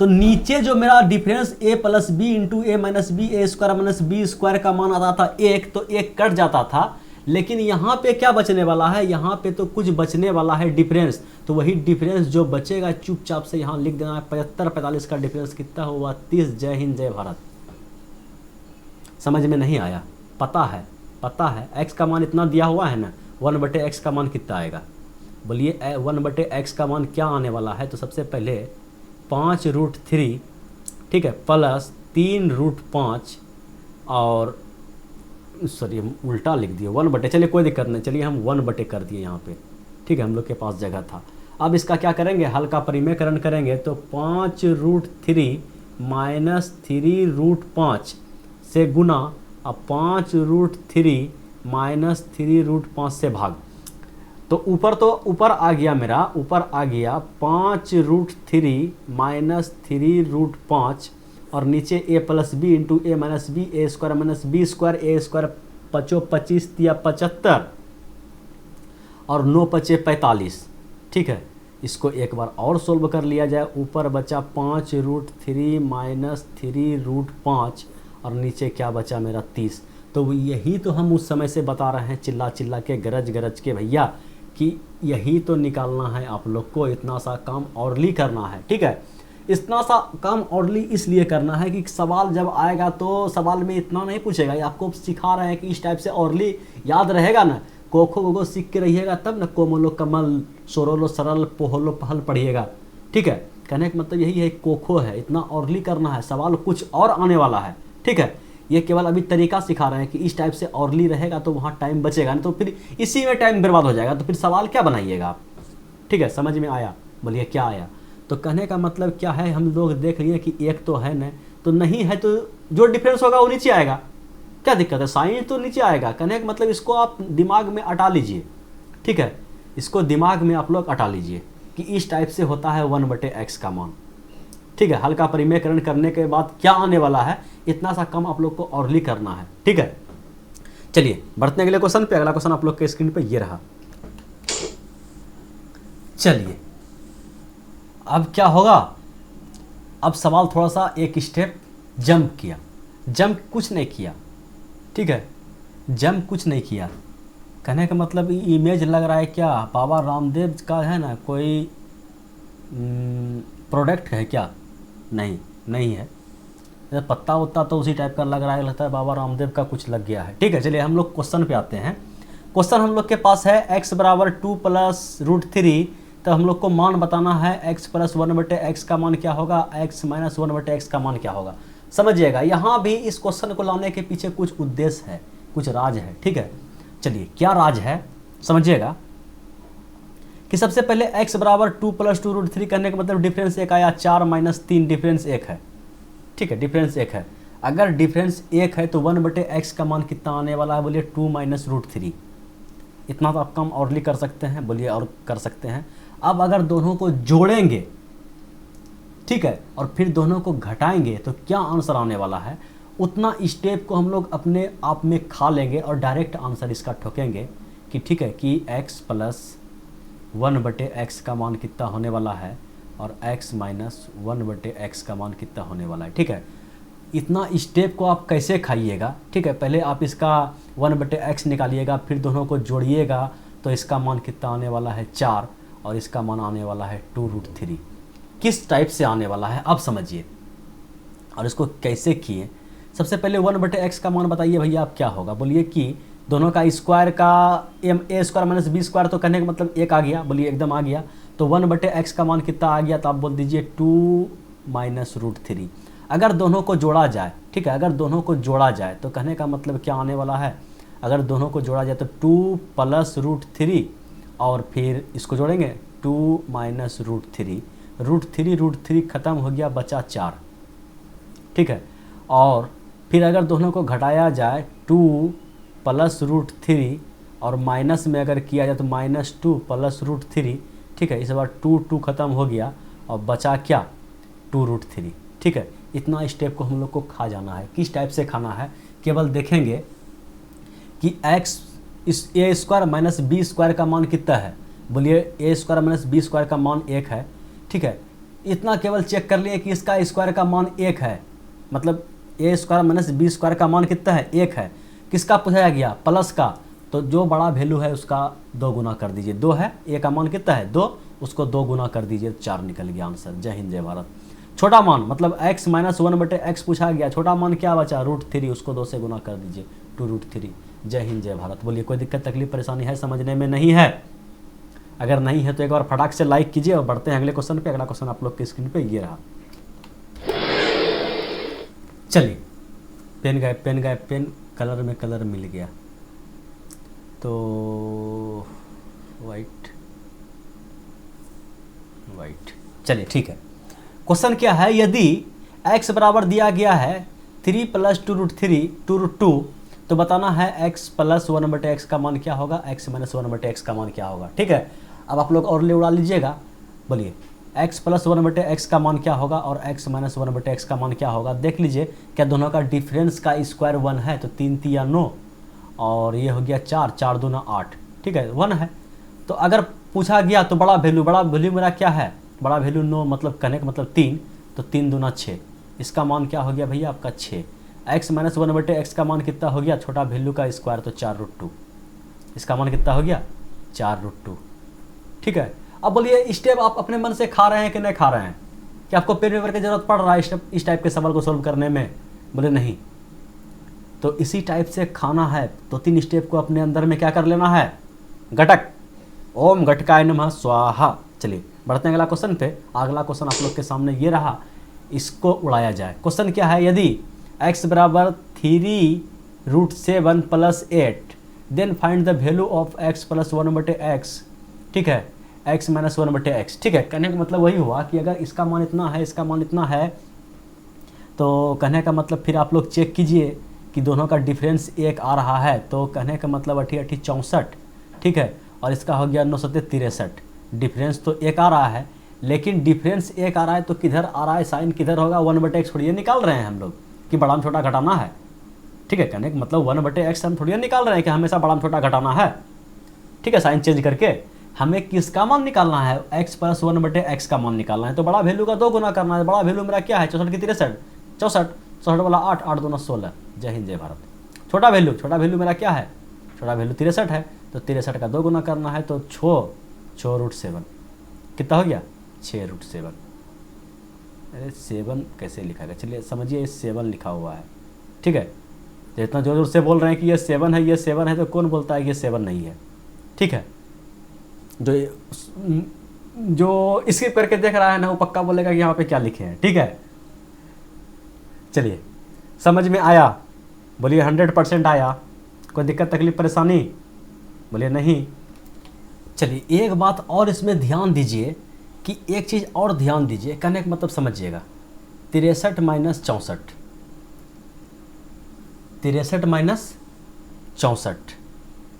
S1: तो नीचे जो मेरा difference a plus B into A minus B, A square minus B square का मान आता था 1, तो 1 कट जाता था। लेकिन यहाँ पे क्या बचने वाला है, यहाँ पे तो कुछ बचने वाला है डिफरेंस। तो वही डिफरेंस जो बचेगा चुपचाप से यहाँ लिख देना है। 75 45 का डिफरेंस कितना हुआ 30। जय हिंद जय भारत। समझ में नहीं आया, पता है x का मान इतना दिया हुआ है ना, 1/x का मान कितना आएगा, बोलिए 1/x का मान क्या आने वाला है। तो सबसे पहले 5√3 ठीक है प्लस 3√5 और सॉरी हम उल्टा लिख दिए 1/, चलिए कोई दिक्कत नहीं, चलिए हम 1/, कर दिए यहाँ पे। ठीक है, हम लोग के पास जगह था। अब इसका क्या करेंगे, हल का परिमेयकरण करेंगे तो 5√3 माइनस 3√5 से गुना अब 5√3 माइनस 3√5 से भाग। तो ऊपर आ गया मेरा, ऊपर आ गया 5√3 माइनस 3√5 और नीचे a plus B into A minus B, A square minus B square, A square 25 या 75 और 9 पचे 45। ठीक है, इसको एक बार और सोल्व कर लिया जाए। ऊपर बचा 5√3 माइनस 3√5 और नीचे क्या बचा मेरा 30। तो यही तो हम उस समय से बता रहे हैं, चिल्ला चिल्ला के, गरज गरज के भैया, कि यही तो निकालना है आप लोग को, इतना सा काम औरली करना है। ठीक है, इतना सा काम औरली इसलिए करना है कि सवाल जब आएगा तो सवाल में इतना नहीं पूछेगा, ये आपको सिखा रहे हैं कि इस टाइप से औरली याद रहेगा ना, कोखो गोगो सीख के रहिएगा तब ना कोमलो कमल सोरोलो सरल पोहलो पहल पढ़िएगा। ठीक है, कहने का मतलब यही है, कोखो है, इतना औरली करना है, सवाल कुछ और आने वाला है। ठीक है, ये केवल अभी तरीका सिखा रहे हैं कि इस टाइप से औरली रहेगा तो वहाँ टाइम बचेगा, नहीं तो फिर इसी में टाइम बर्बाद हो जाएगा, तो फिर सवाल क्या बनाइएगा आप। ठीक है, समझ में आया? बोलिए क्या आया? तो कहने का मतलब क्या है, हम लोग देख लिए कि एक तो है न, तो नहीं है तो जो डिफरेंस होगा वो नीचे आएगा, क्या दिक्कत है, साइन तो नीचे आएगा। कहने का मतलब इसको आप दिमाग में अटा लीजिए। ठीक है, इसको दिमाग में आप लोग अटा लीजिए कि इस टाइप से होता है 1/x का मान। ठीक है, हल्का परिमेयकरण करने के बाद क्या आने वाला है, इतना सा कम आप लोग को औरली करना है। ठीक है, चलिए बढ़ते हैं अगले क्वेश्चन पे। अगला क्वेश्चन आप लोग के स्क्रीन पे ये रहा। चलिए अब क्या होगा, अब सवाल थोड़ा सा एक स्टेप जंप किया, जंप कुछ नहीं किया। ठीक है, जंप कुछ नहीं किया, कहने का मतलब इमेज लग रहा है क्या बाबा रामदेव का है ना, कोई प्रोडक्ट है क्या? नहीं, नहीं है, पत्ता उत्ता तो उसी टाइप का लग रहा है, लगता है बाबा रामदेव का कुछ लग गया है। ठीक है, चलिए हम लोग क्वेश्चन पे आते हैं। क्वेश्चन हम लोग के पास है x बराबर 2 प्लस √3, तो हम लोग को मान बताना है x प्लस 1/x का मान क्या होगा, x माइनस 1/x का मान क्या होगा। समझिएगा, यहाँ भी इस क्वेश्चन को लाने के पीछे कुछ उद्देश्य है, कुछ राज है। ठीक है, चलिए क्या राज है समझिएगा, कि सबसे पहले x बराबर 2 प्लस 2√3 करने का मतलब डिफरेंस एक आया, 4 माइनस 3, डिफरेंस एक है। ठीक है, डिफरेंस एक है, अगर डिफरेंस एक है तो 1/x का मान कितना आने वाला है, बोलिए 2 माइनस √3। इतना तो आप कम औरली कर सकते हैं, बोलिए और कर सकते हैं। अब अगर दोनों को जोड़ेंगे, ठीक है, और फिर दोनों को घटाएंगे तो क्या आंसर आने वाला है, उतना स्टेप को हम लोग अपने आप में खा लेंगे और डायरेक्ट आंसर इसका ठोकेंगे कि ठीक है कि x प्लस 1/x का मान कितना होने वाला है और x माइनस 1/x का मान कितना होने वाला है। ठीक है, इतना स्टेप को आप कैसे खाइएगा। ठीक है, पहले आप इसका 1/x निकालिएगा, फिर दोनों को जोड़िएगा तो इसका मान कितना आने वाला है 4 और इसका मान आने वाला है 2√3। किस टाइप से आने वाला है आप समझिए, और इसको कैसे किए। सबसे पहले 1/x का मान बताइए भैया आप क्या होगा, बोलिए कि दोनों का स्क्वायर का a square minus b square, तो कहने का मतलब एक आ गया, बोलिए एकदम आ गया। तो 1/x का मान कितना आ गया, तो आप बोल दीजिए 2 माइनस √3। अगर दोनों को जोड़ा जाए, ठीक है, अगर दोनों को जोड़ा जाए तो कहने का मतलब क्या आने वाला है, अगर दोनों को जोड़ा जाए तो 2 प्लस √3 और फिर इसको जोड़ेंगे 2 माइनस √3, √3 ख़त्म हो गया, बचा 4। ठीक है, और फिर अगर दोनों को घटाया जाए 2 प्लस √3 और माइनस में अगर किया जाए तो -2 प्लस √3। ठीक है, इस बार 2 ख़त्म हो गया और बचा क्या 2√3। ठीक है, इतना स्टेप को हम लोग को खा जाना है। किस टाइप से खाना है, केवल देखेंगे कि x इस a square minus b square का मान कितना है, बोलिए a square minus b square का मान 1 है। ठीक है, इतना केवल चेक कर लिए कि इसका स्क्वायर का मान 1 है, मतलब a square minus b square का मान कितना है 1 है। किसका पूछा गया, प्लस का, तो जो बड़ा वैल्यू है उसका 2 गुना कर दीजिए। 2 है, a का मान कितना है 2, उसको 2 गुना कर दीजिए, 4 निकल गया आंसर। जय हिंद जय भारत। छोटा मान मतलब x माइनस 1/x पूछा गया, छोटा मान क्या बचा √3, उसको 2 से गुना कर दीजिए 2√3। जय हिंद जय भारत। बोलिए कोई दिक्कत तकलीफ परेशानी है, समझने में नहीं है? अगर नहीं है तो एक बार फटाक से लाइक कीजिए और बढ़ते हैं अगले क्वेश्चन पे। अगला क्वेश्चन आप लोग की स्क्रीन पे ये रहा। चलिए पेन गए, पेन कलर में कलर मिल गया, तो वाइट। चलिए ठीक है, क्वेश्चन क्या है, यदि x बराबर दिया गया है 3 प्लस 2√3 2√2, तो बताना है x प्लस 1/x का मान क्या होगा, x माइनस 1/x का मान क्या होगा। ठीक है, अब आप लोग और ले उड़ा लीजिएगा, बोलिए x प्लस 1/x का मान क्या होगा और x माइनस 1/x का मान क्या होगा। देख लीजिए क्या दोनों का डिफरेंस का स्क्वायर 1 है, तो 3 तिया 9 और ये हो गया 4, 4 दूना 8, ठीक है 1 है। तो अगर पूछा गया तो बड़ा वैल्यू मेरा क्या है, बड़ा वैल्यू 9 मतलब कहने का मतलब 3, तो 3 दूना 6, इसका मान क्या हो गया भैया आपका 6। x माइनस 1/x का मान कितना हो गया, छोटा वैल्यू का स्क्वायर तो 4√2, इसका मान कितना हो गया 4√2। ठीक है, अब बोलिए स्टेप आप अपने मन से खा रहे हैं कि नहीं खा रहे हैं, कि आपको पेन पेपर की जरूरत पड़ रहा है इस टाइप के सवाल को सोल्व करने में, बोले नहीं। तो इसी टाइप से खाना है तो 3 स्टेप को अपने अंदर में क्या कर लेना है, घटक, ओम घटकाय नमः स्वाहा। चलिए बढ़ते हैं अगला क्वेश्चन पे। अगला क्वेश्चन आप लोग के सामने ये रहा, इसको उड़ाया जाए। क्वेश्चन क्या है, यदि x बराबर 3√7 plus 8 then find the value of x plus 1/x। ठीक है, x माइनस 1/x। ठीक है, कहने का मतलब वही हुआ कि अगर इसका मान इतना है, इसका मान इतना है, तो कहने का मतलब फिर आप लोग चेक कीजिए कि दोनों का डिफरेंस 1 आ रहा है, तो कहने का मतलब 88 64। ठीक है, और इसका हो गया 9 7 63। डिफरेंस तो 1 आ रहा है, लेकिन डिफरेंस 1 आ रहा है तो किधर आ रहा है, साइन किधर होगा, 1/x थोड़ी निकाल रहे हैं हम लोग कि बड़ा में छोटा घटाना है। ठीक है, कहने का मतलब 1/x हम थोड़ी निकाल रहे हैं कि हमेशा बड़ा में छोटा घटाना है। ठीक है, साइन चेंज करके हमें किसका मान निकालना है, x प्लस 1/x का मान निकालना है। तो बड़ा वैल्यू का 2 गुना करना है। बड़ा वैल्यू मेरा क्या है, 64 की 63, 64, 64 वाला 8, 8 दूना 16। जय हिंद जय भारत। छोटा वैल्यू मेरा क्या है, छोटा वैल्यू 63 है, तो 63 का 2 गुना करना है, तो 6√7 कितना हो गया 6√7। अरे 7 कैसे लिखा गया, चलिए समझिए, ये 7 लिखा हुआ है। ठीक है, तो इतना जोर जोर से बोल रहे हैं कि ये 7 है, ये 7 है, तो कौन बोलता है कि ये 7 नहीं है। ठीक है, जो स्किप करके देख रहा है ना, वो पक्का बोलेगा कि यहाँ पे क्या लिखे हैं। ठीक है, चलिए समझ में आया, बोलिए 100% आया, कोई दिक्कत तकलीफ परेशानी, बोलिए नहीं। चलिए एक बात और इसमें ध्यान दीजिए, कि एक चीज़ और ध्यान दीजिए, कहने का मतलब समझिएगा, 63 माइनस 64, 63 माइनस 64,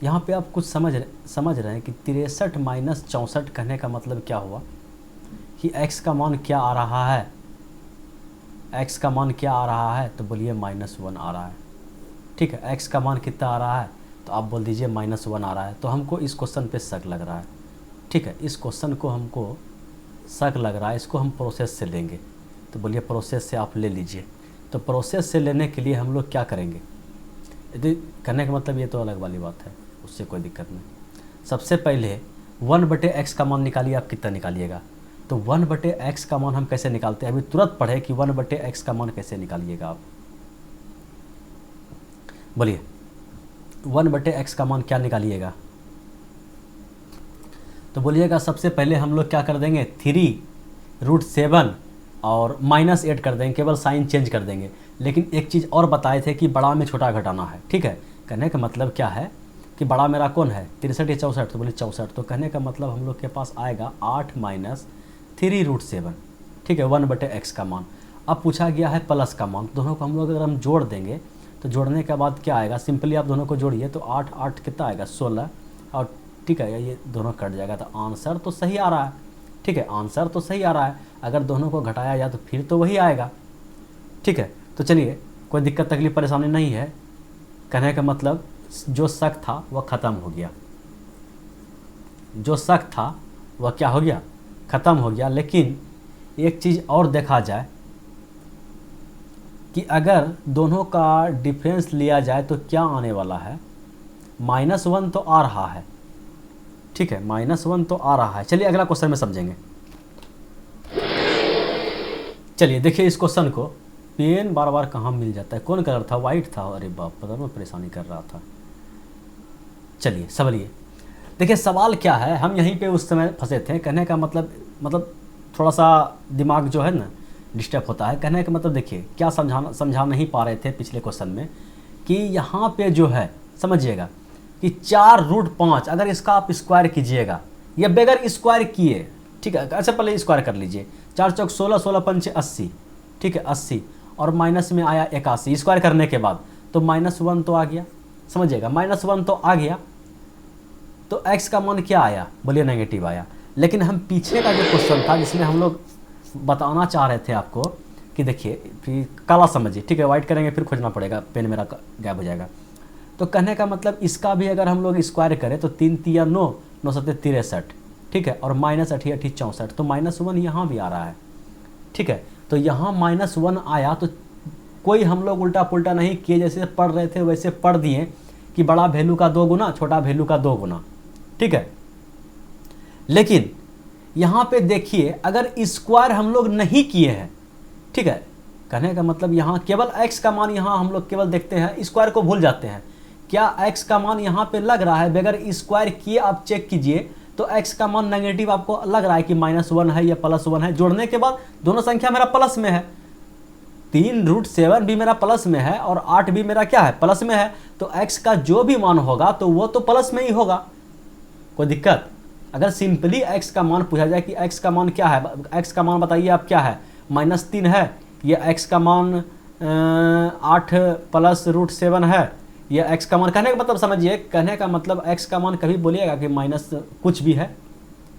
S1: यहाँ पे आप कुछ समझ रहे हैं कि 63 माइनस 64 कहने का मतलब क्या हुआ, कि x का मान क्या आ रहा है, x का मान क्या आ रहा है, तो बोलिए -1 आ रहा है। ठीक है, x का मान कितना आ रहा है, तो आप बोल दीजिए -1 आ रहा है। तो हमको इस क्वेश्चन पे शक लग रहा है। ठीक है, इस क्वेश्चन को हमको शक लग रहा है, इसको हम प्रोसेस से लेंगे, तो बोलिए प्रोसेस से आप ले लीजिए। तो प्रोसेस से लेने के लिए हम लोग क्या करेंगे, यदि कहने का मतलब ये तो अलग वाली बात है, उससे कोई दिक्कत नहीं। सबसे पहले 1/x का मान निकालिए, आप कितना निकालिएगा, तो 1/x का मान हम कैसे निकालते हैं, अभी तुरंत पढ़े कि 1/x का मान कैसे निकालिएगा आप, बोलिए 1/x का मान क्या निकालिएगा। तो बोलिएगा सबसे पहले हम लोग क्या कर देंगे, 3√7 और -8 कर देंगे, केवल साइन चेंज कर देंगे। लेकिन एक चीज़ और बताए थे कि बड़ा में छोटा घटाना है। ठीक है, कहने का मतलब क्या है कि बड़ा मेरा कौन है, 63 या 64, तो बोले 64, तो कहने का मतलब हम लोग के पास आएगा 8 माइनस 3√7। ठीक है, 1/x का मान। अब पूछा गया है प्लस का मान, दोनों को हम लोग अगर हम जोड़ देंगे तो जोड़ने के बाद क्या आएगा, सिंपली आप दोनों को जोड़िए, तो 8 8 कितना आएगा 16, और ठीक है ये दोनों कट जाएगा, तो आंसर तो सही आ रहा है। ठीक है, आंसर तो सही आ रहा है, अगर दोनों को घटाया जाए तो फिर तो वही आएगा। ठीक है, तो चलिए कोई दिक्कत तकलीफ परेशानी नहीं है, कहने का मतलब जो शक था वह ख़त्म हो गया, जो शक था वह क्या हो गया, ख़त्म हो गया। लेकिन एक चीज़ और देखा जाए कि अगर दोनों का डिफरेंस लिया जाए तो क्या आने वाला है, -1 तो आ रहा है। ठीक है, -1 तो आ रहा है। चलिए अगला क्वेश्चन में समझेंगे। चलिए देखिए इस क्वेश्चन को, पेन बार बार कहाँ मिल जाता है, कौन कलर था, वाइट था, अरे बाप पता नहीं परेशानी कर रहा था। चलिए समझिए, देखिए सवाल क्या है, हम यहीं पे उस समय फंसे थे। कहने का मतलब थोड़ा सा दिमाग जो है ना डिस्टर्ब होता है। कहने का मतलब देखिए क्या समझा नहीं पा रहे थे पिछले क्वेश्चन में, कि यहाँ पे जो है समझिएगा कि 4√5 अगर इसका आप स्क्वायर कीजिएगा या बगैर स्क्वायर किए, ठीक है, अच्छा पहले स्क्वायर कर लीजिए, 4 चौक 16, 16 पंचे 80, ठीक है 80, और माइनस में आया 81, स्क्वायर करने के बाद तो -1 तो आ गया। समझिएगा। -1 तो आ गया, तो x का मान क्या आया, बोलिए नेगेटिव आया। लेकिन हम पीछे का जो क्वेश्चन था जिसमें हम लोग बताना चाह रहे थे आपको कि देखिए, फिर काला समझिए, ठीक है, वाइट करेंगे फिर खोजना पड़ेगा, पेन मेरा गायब हो जाएगा। तो कहने का मतलब इसका भी अगर हम लोग स्क्वायर करें तो 3 तिया 9, 9 सत्ते 63, ठीक है, और -8 8 64, तो -1 यहाँ भी आ रहा है, ठीक है। तो यहाँ -1 आया तो कोई हम लोग उल्टा पुल्टा नहीं किए, जैसे पढ़ रहे थे वैसे पढ़ दिए कि बड़ा वैल्यू का 2 गुना, छोटा वैल्यू का 2 गुना, ठीक है। लेकिन यहाँ पे देखिए, अगर स्क्वायर हम लोग नहीं किए हैं, ठीक है, कहने का मतलब यहाँ केवल x का मान यहाँ हम लोग केवल देखते हैं, स्क्वायर को भूल जाते हैं। क्या x का मान यहाँ पे लग रहा है, बगैर स्क्वायर किए आप चेक कीजिए तो x का मान नेगेटिव आपको लग रहा है कि -1 है या +1 है। जोड़ने के बाद दोनों संख्या मेरा प्लस में है, 3√7 भी मेरा प्लस में है और 8 भी मेरा क्या है, प्लस में है। तो x का जो भी मान होगा तो वो तो प्लस में ही होगा, कोई दिक्कत। अगर सिंपली x का मान पूछा जाए कि x का मान क्या है, x का मान बताइए आप क्या है, -3 है, या x का मान 8 + √7 है, या x का मान, कहने का मतलब समझिए, कहने का मतलब x का मान कभी बोलिएगा कि माइनस कुछ भी है,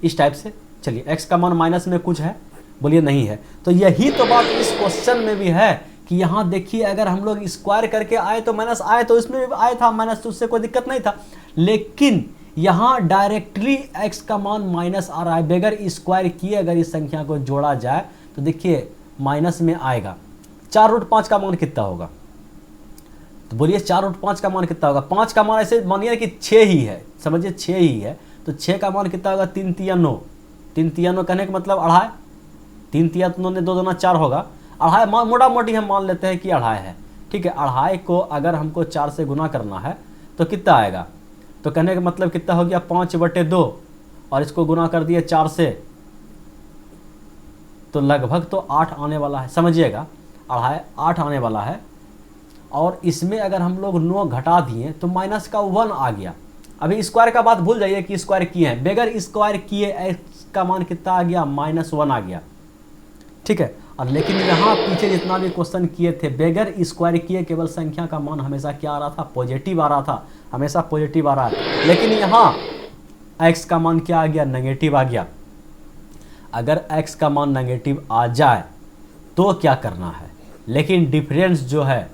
S1: इस टाइप से। चलिए, x का मान माइनस में कुछ है, बोलिए नहीं है। तो यही तो बात इस क्वेश्चन में भी है कि यहाँ देखिए, अगर हम लोग स्क्वायर करके आए तो माइनस आए, तो इसमें भी आया था माइनस, तो उससे कोई दिक्कत नहीं था। लेकिन यहाँ डायरेक्टली x का मान माइनस आ रहा है, बगैर स्क्वायर किए अगर इस संख्या को जोड़ा जाए तो देखिए माइनस में आएगा। 4√5 का मान कितना होगा, तो बोलिए 4√5 का मान कितना होगा। 5 का मान ऐसे मानिए कि 6 ही है, समझिए 6 ही है, तो 6 का मान कितना होगा, 3 तिया 9, 3 तिया 9 कहने का मतलब अढ़ाई, 3 तिया 9 ने 2 दूना 4 होगा, अढ़ाई मोटा मोटी हम मान लेते हैं कि अढ़ाई है, ठीक है। अढ़ाई को अगर हमको 4 से गुना करना है तो कितना आएगा, तो कहने का मतलब कितना हो गया, 5/2, और इसको गुना कर दिए 4 से, तो लगभग तो 8 आने वाला है, समझिएगा, अढ़ाई 8 आने वाला है। और इसमें अगर हम लोग 9 घटा दिए तो माइनस का 1 आ गया। अभी स्क्वायर का बात भूल जाइए कि स्क्वायर किए हैं, बगैर स्क्वायर किए x का मान कितना आ गया, -1 आ गया, ठीक है। और लेकिन यहाँ पीछे जितना भी क्वेश्चन किए थे, बगैर स्क्वायर किए केवल संख्या का मान हमेशा क्या आ रहा था, पॉजिटिव आ रहा था, हमेशा पॉजिटिव आ रहा है। लेकिन यहाँ x का मान क्या आ गया, नेगेटिव आ गया। अगर x का मान नेगेटिव आ जाए तो क्या करना है, लेकिन डिफरेंस जो है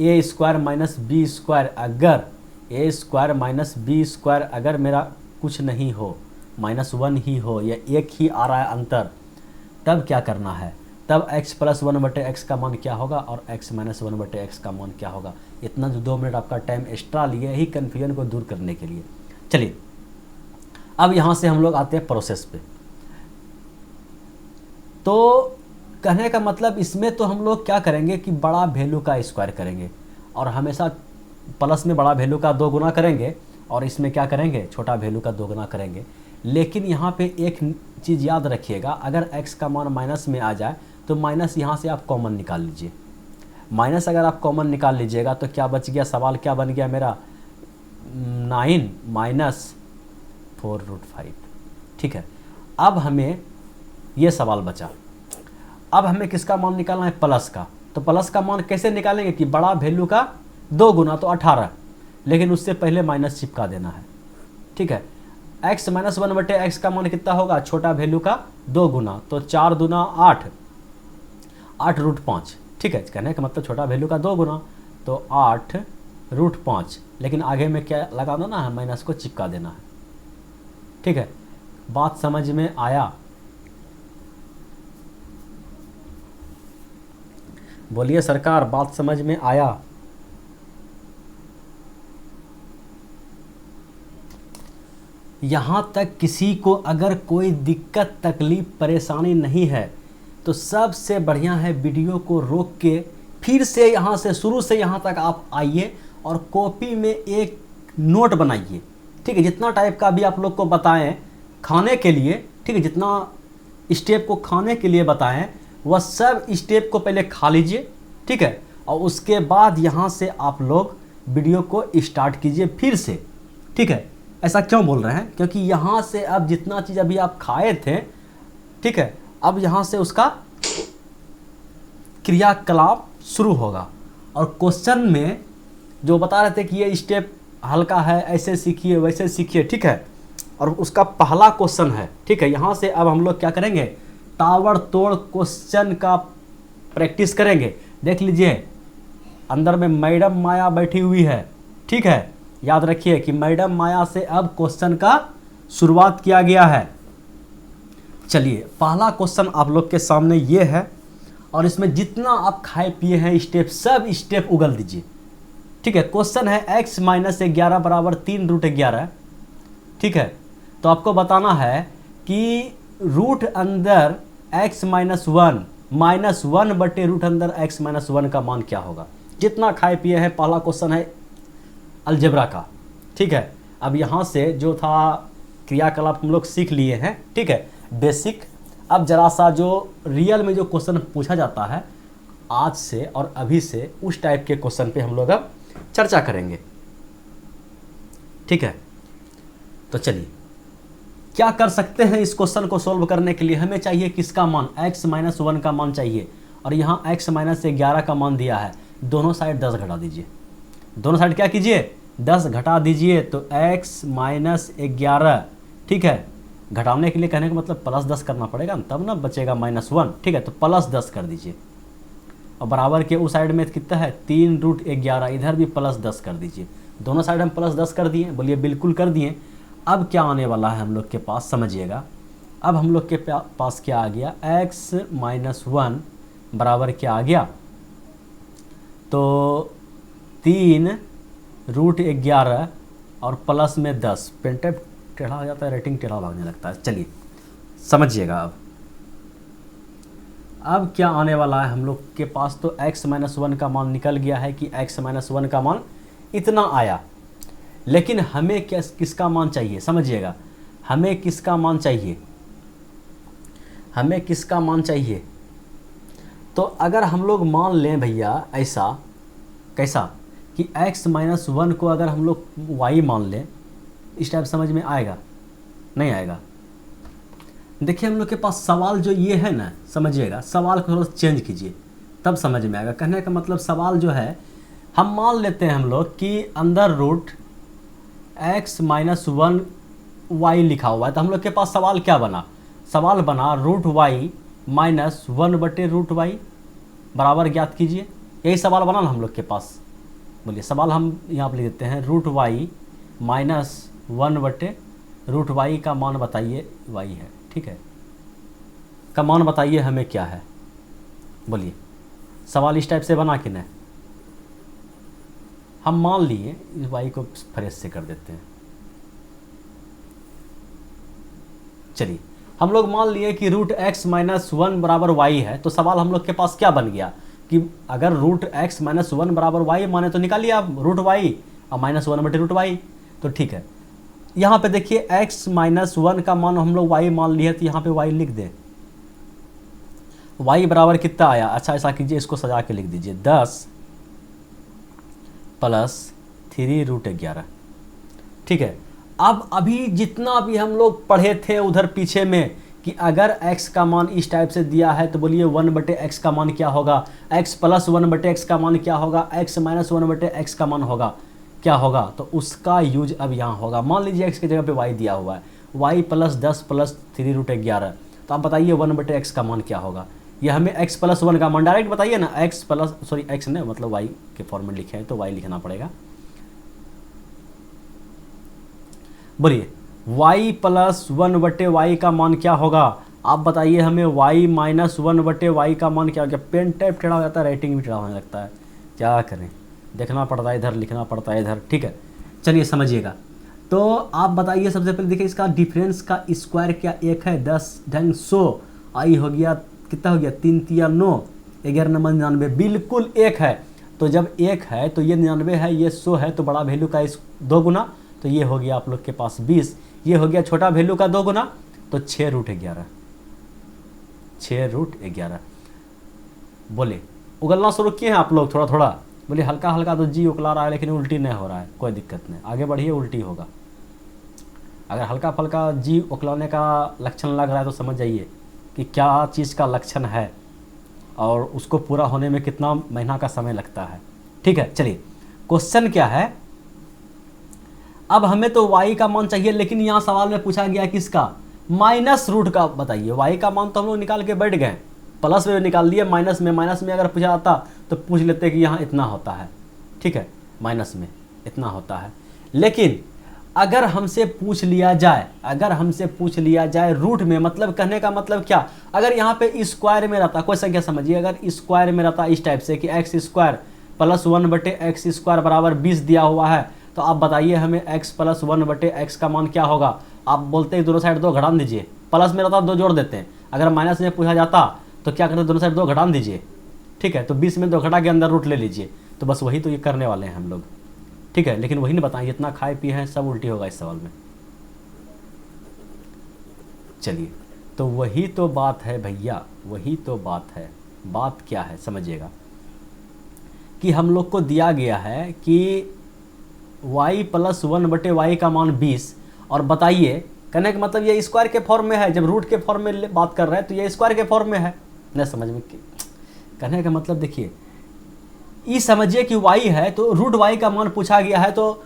S1: a² - b², अगर a² - b² अगर मेरा कुछ नहीं हो, -1 ही हो, या 1 ही आ रहा है अंतर, तब क्या करना है, तब x + 1/x का मान क्या होगा और x - 1/x का मान क्या होगा। इतना जो 2 मिनट आपका टाइम एक्स्ट्रा लिए ही कन्फ्यूजन को दूर करने के लिए। चलिए, अब यहाँ से हम लोग आते हैं प्रोसेस पे। तो कहने का मतलब इसमें तो हम लोग क्या करेंगे कि बड़ा वैल्यू का स्क्वायर करेंगे, और हमेशा प्लस में बड़ा वैल्यू का 2 गुना करेंगे, और इसमें क्या करेंगे, छोटा वैल्यू का 2 गुना करेंगे। लेकिन यहाँ पे एक चीज़ याद रखिएगा, अगर x का मान माइनस में आ जाए तो माइनस यहाँ से आप कॉमन निकाल लीजिए। माइनस अगर आप कॉमन निकाल लीजिएगा तो क्या बच गया, सवाल क्या बन गया मेरा, 9 - 4√5, ठीक है। अब हमें ये सवाल बचा, अब हमें किसका मान निकालना है, प्लस का। तो प्लस का मान कैसे निकालेंगे कि बड़ा वैल्यू का 2 गुना, तो 18, लेकिन उससे पहले माइनस चिपका देना है, ठीक है। x - 1/x का मान कितना होगा, छोटा वैल्यू का 2 गुना, तो 4 दूना 8, 8√5, ठीक है। कहने का मतलब छोटा वैल्यू का 2 गुना, तो 8√5, लेकिन आगे में क्या लगा दो ना, माइनस को चिपका देना है, ठीक है। बात समझ में आया, बोलिए सरकार, बात समझ में आया। यहाँ तक किसी को अगर कोई दिक्कत तकलीफ परेशानी नहीं है तो सबसे बढ़िया है वीडियो को रोक के फिर से यहाँ से शुरू से यहाँ तक आप आइए और कॉपी में एक नोट बनाइए, ठीक है। जितना टाइप का भी आप लोग को बताएं खाने के लिए, ठीक है, जितना स्टेप को खाने के लिए बताएं वह सब स्टेप को पहले खा लीजिए, ठीक है। और उसके बाद यहाँ से आप लोग वीडियो को स्टार्ट कीजिए फिर से, ठीक है। ऐसा क्यों बोल रहे हैं, क्योंकि यहाँ से अब जितना चीज़ अभी आप खाए थे, ठीक है, अब यहाँ से उसका क्रियाकलाप शुरू होगा। और क्वेश्चन में जो बता रहे थे कि ये स्टेप हल्का है, ऐसे सीखिए वैसे सीखिए, ठीक है। और उसका पहला क्वेश्चन है, ठीक है। यहाँ से अब हम लोग क्या करेंगे, ताबड़तोड़ क्वेश्चन का प्रैक्टिस करेंगे। देख लीजिए अंदर में मैडम माया बैठी हुई है, ठीक है। याद रखिए कि मैडम माया से अब क्वेश्चन का शुरुआत किया गया है। चलिए पहला क्वेश्चन आप लोग के सामने ये है, और इसमें जितना आप खाए पिए हैं स्टेप, सब स्टेप उगल दीजिए, ठीक है। क्वेश्चन है x माइनस 11 बराबर 3√11, ठीक है। तो आपको बताना है कि रूट अंदर x माइनस 1 बटे रूट अंदर x माइनस 1 का मान क्या होगा। जितना खाए पिए हैं, पहला क्वेश्चन है अलजेब्रा का, ठीक है। अब यहाँ से जो था क्रियाकलाप हम लोग सीख लिए हैं, ठीक है, बेसिक। अब जरा सा जो रियल में जो क्वेश्चन पूछा जाता है आज से और अभी से, उस टाइप के क्वेश्चन पे हम लोग अब चर्चा करेंगे, ठीक है। तो चलिए क्या कर सकते हैं इस क्वेश्चन को सोल्व करने के लिए। हमें चाहिए किसका मान, x माइनस 1 का मान चाहिए, और यहाँ x माइनस 11 का मान दिया है। दोनों साइड 10 घटा दीजिए, दोनों साइड क्या कीजिए, 10 घटा दीजिए। तो x माइनस 11, ठीक है। घटाने के लिए कहने का मतलब प्लस 10 करना पड़ेगा, तब ना बचेगा -1, ठीक है। तो प्लस 10 कर दीजिए, और बराबर के उस साइड में कितना है 3√11, इधर भी प्लस 10 कर दीजिए। दोनों साइड हम प्लस 10 कर दिए, बोलिए बिल्कुल कर दिए। अब क्या आने वाला है हम लोग के पास, समझिएगा। अब हम लोग के पास क्या आ गया, x माइनस 1 बराबर क्या आ गया, तो 3√11 और प्लस में 10। पेंटेप टेढ़ा हो जाता है, रेटिंग टेढ़ा भागने लगता है। चलिए समझिएगा। अब क्या आने वाला है हम लोग के पास, तो x माइनस 1 का मान निकल गया है कि x माइनस 1 का मान इतना आया। लेकिन हमें किसका मान चाहिए, समझिएगा। हमें किसका मान चाहिए, हमें किसका मान चाहिए। तो अगर हम लोग मान लें भैया ऐसा, कैसा कि x माइनस 1 को अगर हम लोग y मान लें, इस टाइप समझ में आएगा, नहीं आएगा। देखिए हम लोग के पास सवाल जो ये है ना, समझिएगा, सवाल को थोड़ा चेंज कीजिए तब समझ में आएगा। कहने का मतलब सवाल जो है, हम मान लेते हैं हम लोग कि अंदर रूट x माइनस 1 y लिखा हुआ है। तो हम लोग के पास सवाल क्या बना, सवाल बना रूट y माइनस 1 बटे रूट y बराबर ज्ञात कीजिए। यही सवाल बना ना हम लोग के पास। बोलिए सवाल हम यहाँ पर लिख देते हैं, रूट y माइनस 1 बटे रूट y का मान बताइए, y है, ठीक है, का मान बताइए हमें क्या है। बोलिए सवाल इस टाइप से बना कि नहीं। हम मान लिए, इस y को फ्रेश से कर देते हैं। चलिए हम लोग मान लिए कि रूट x माइनस 1 बराबर y है। तो सवाल हम लोग के पास क्या बन गया कि अगर रूट x माइनस 1 बराबर y माने तो निकालिए आप रूट y और -1 बटे रूट y। तो ठीक है, यहाँ पे देखिए x माइनस 1 का मान हम लोग y मान लिए, तो यहाँ पे y लिख दें। y बराबर कितना आया, अच्छा ऐसा कीजिए, इसको सजा के लिख दीजिए, 10 प्लस 3√11, ठीक है। अब अभी जितना भी हम लोग पढ़े थे उधर पीछे में कि अगर x का मान इस टाइप से दिया है तो बोलिए 1 बटे x का मान क्या होगा, x प्लस 1 बटे x का मान क्या होगा, x माइनस 1 बटे x का मान होगा क्या होगा। तो उसका यूज अब यहाँ होगा। मान लीजिए x की जगह पे y दिया हुआ है, y प्लस 10 प्लस 3√11। तो आप बताइए 1 बटे x का मान क्या होगा। यह हमें x प्लस 1 का मान डायरेक्ट बताइए ना, x प्लस x ने मतलब y के फॉर्म में लिखे हैं तो y लिखना पड़ेगा। बोलिए y प्लस 1 बटे y का मान क्या होगा, आप बताइए हमें। y माइनस 1 बटे y का मान क्या हो गया। पेन टाइप टेढ़ा हो जाता है, राइटिंग भी टेढ़ा होने लगता है, क्या करें, देखना पड़ता है इधर, लिखना पड़ता है इधर, ठीक है। चलिए समझिएगा। तो आप बताइए सबसे पहले देखिए इसका डिफरेंस का स्क्वायर क्या 1 है, 10 ढंग 100, आई हो गया कितना हो गया 3 तिया 9, 11 नंबर 99, बिल्कुल 1 है। तो जब 1 है तो ये 99 है, ये 100 है, तो बड़ा वैल्यू का इस 2 गुना, तो ये हो गया आप लोग के पास 20। ये हो गया छोटा वैल्यू का 2 गुना, तो 6√11, 6√11। बोले उगलना शुरू किए हैं आप लोग थोड़ा थोड़ा। बोले हल्का हल्का तो जी उगला रहा है लेकिन उल्टी नहीं हो रहा है, कोई दिक्कत नहीं, आगे बढ़िए, उल्टी होगा। अगर हल्का फल्का जी उकलाने का लक्षण लग रहा है तो समझ जाइए कि क्या चीज़ का लक्षण है और उसको पूरा होने में कितना महीना का समय लगता है, ठीक है। चलिए क्वेश्चन क्या है, अब हमें तो y का मान चाहिए, लेकिन यहाँ सवाल में पूछा गया किसका, माइनस रूट का बताइए। y का मान तो हम लोग निकाल के बैठ गए, प्लस में निकाल दिए, माइनस में अगर पूछा जाता तो पूछ लेते कि यहाँ इतना होता है, ठीक है, माइनस में इतना होता है। लेकिन अगर हमसे पूछ लिया जाए रूट में, मतलब कहने का मतलब क्या, अगर यहाँ पे स्क्वायर में रहता, कोई संख्या समझिए, अगर स्क्वायर में रहता इस टाइप से कि x square plus 1/x square बराबर 20 दिया हुआ है, तो आप बताइए हमें x प्लस 1/x का मान क्या होगा। आप बोलते हैं दोनों साइड 2 घटा दीजिए, प्लस में रहता 2 जोड़ देते हैं, अगर माइनस में पूछा जाता तो क्या करते, दोनों साइड 2 घटा दीजिए, ठीक है, तो 20 में 2 घटा के अंदर रूट ले लीजिए। तो बस वही तो ये करने वाले हैं हम लोग, ठीक है। लेकिन वही नहीं बताएं, जितना खाए पिए हैं सब उल्टी होगा इस सवाल में। चलिए, तो वही तो बात है भैया, वही तो बात है। बात क्या है समझिएगा, कि हम लोग को दिया गया है कि y प्लस 1/y का मान 20, और बताइए, कहने का मतलब ये स्क्वायर के फॉर्म में है, जब रूट के फॉर्म में बात कर रहे हैं तो ये स्क्वायर के फॉर्म में है, नहीं समझ में। कहने का मतलब देखिए, ये समझिए कि y है तो रूट y का मान पूछा गया है, तो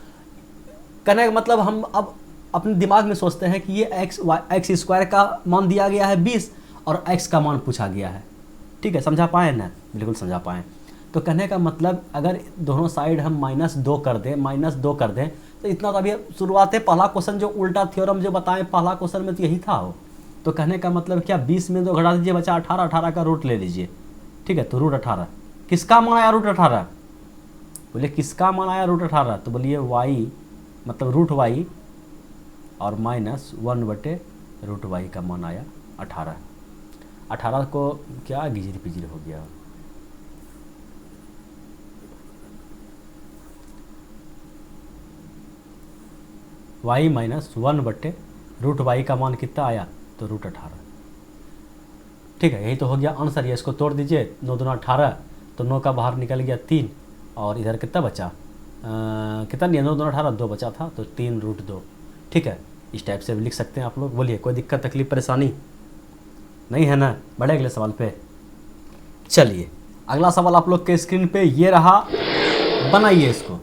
S1: कहने का मतलब हम अब अपने दिमाग में सोचते हैं कि ये एक्स स्क्वायर का मान दिया गया है 20 और x का मान पूछा गया है, ठीक है, समझा पाए ना, बिल्कुल समझा पाए। तो कहने का मतलब अगर दोनों साइड हम -2 कर दें तो इतना तो अभी शुरुआत है, पहला क्वेश्चन जो उल्टा थ्योरम जो बताएं पहला क्वेश्चन में तो यही था हो। तो कहने का मतलब क्या, 20 में 2 घटा दीजिए बचा 18, 18 का रूट ले लीजिए, ठीक है। तो रूट 18 किसका मान आया, रूट 18, बोले किसका मान आया रूट 18, तो बोलिए y मतलब रूट y और -1/√y का मान आया 18। 18 को क्या गिजिर पिजिर हो गया, y -1/√y का मान कितना आया, तो रूट 18, ठीक है। यही तो हो गया आंसर। ये इसको तोड़ दीजिए, 9 दूना 18, तो 9 का बाहर निकल गया 3, और इधर कितना बचा, कितना नहीं, 9 दूना 18, 2 बचा था, तो 3√2, ठीक है। इस टाइप से भी लिख सकते हैं आप लोग। बोलिए कोई दिक्कत तकलीफ परेशानी नहीं है ना, बढ़े अगले सवाल पे। चलिए अगला सवाल आप लोग के स्क्रीन पे ये रहा, बनाइए इसको।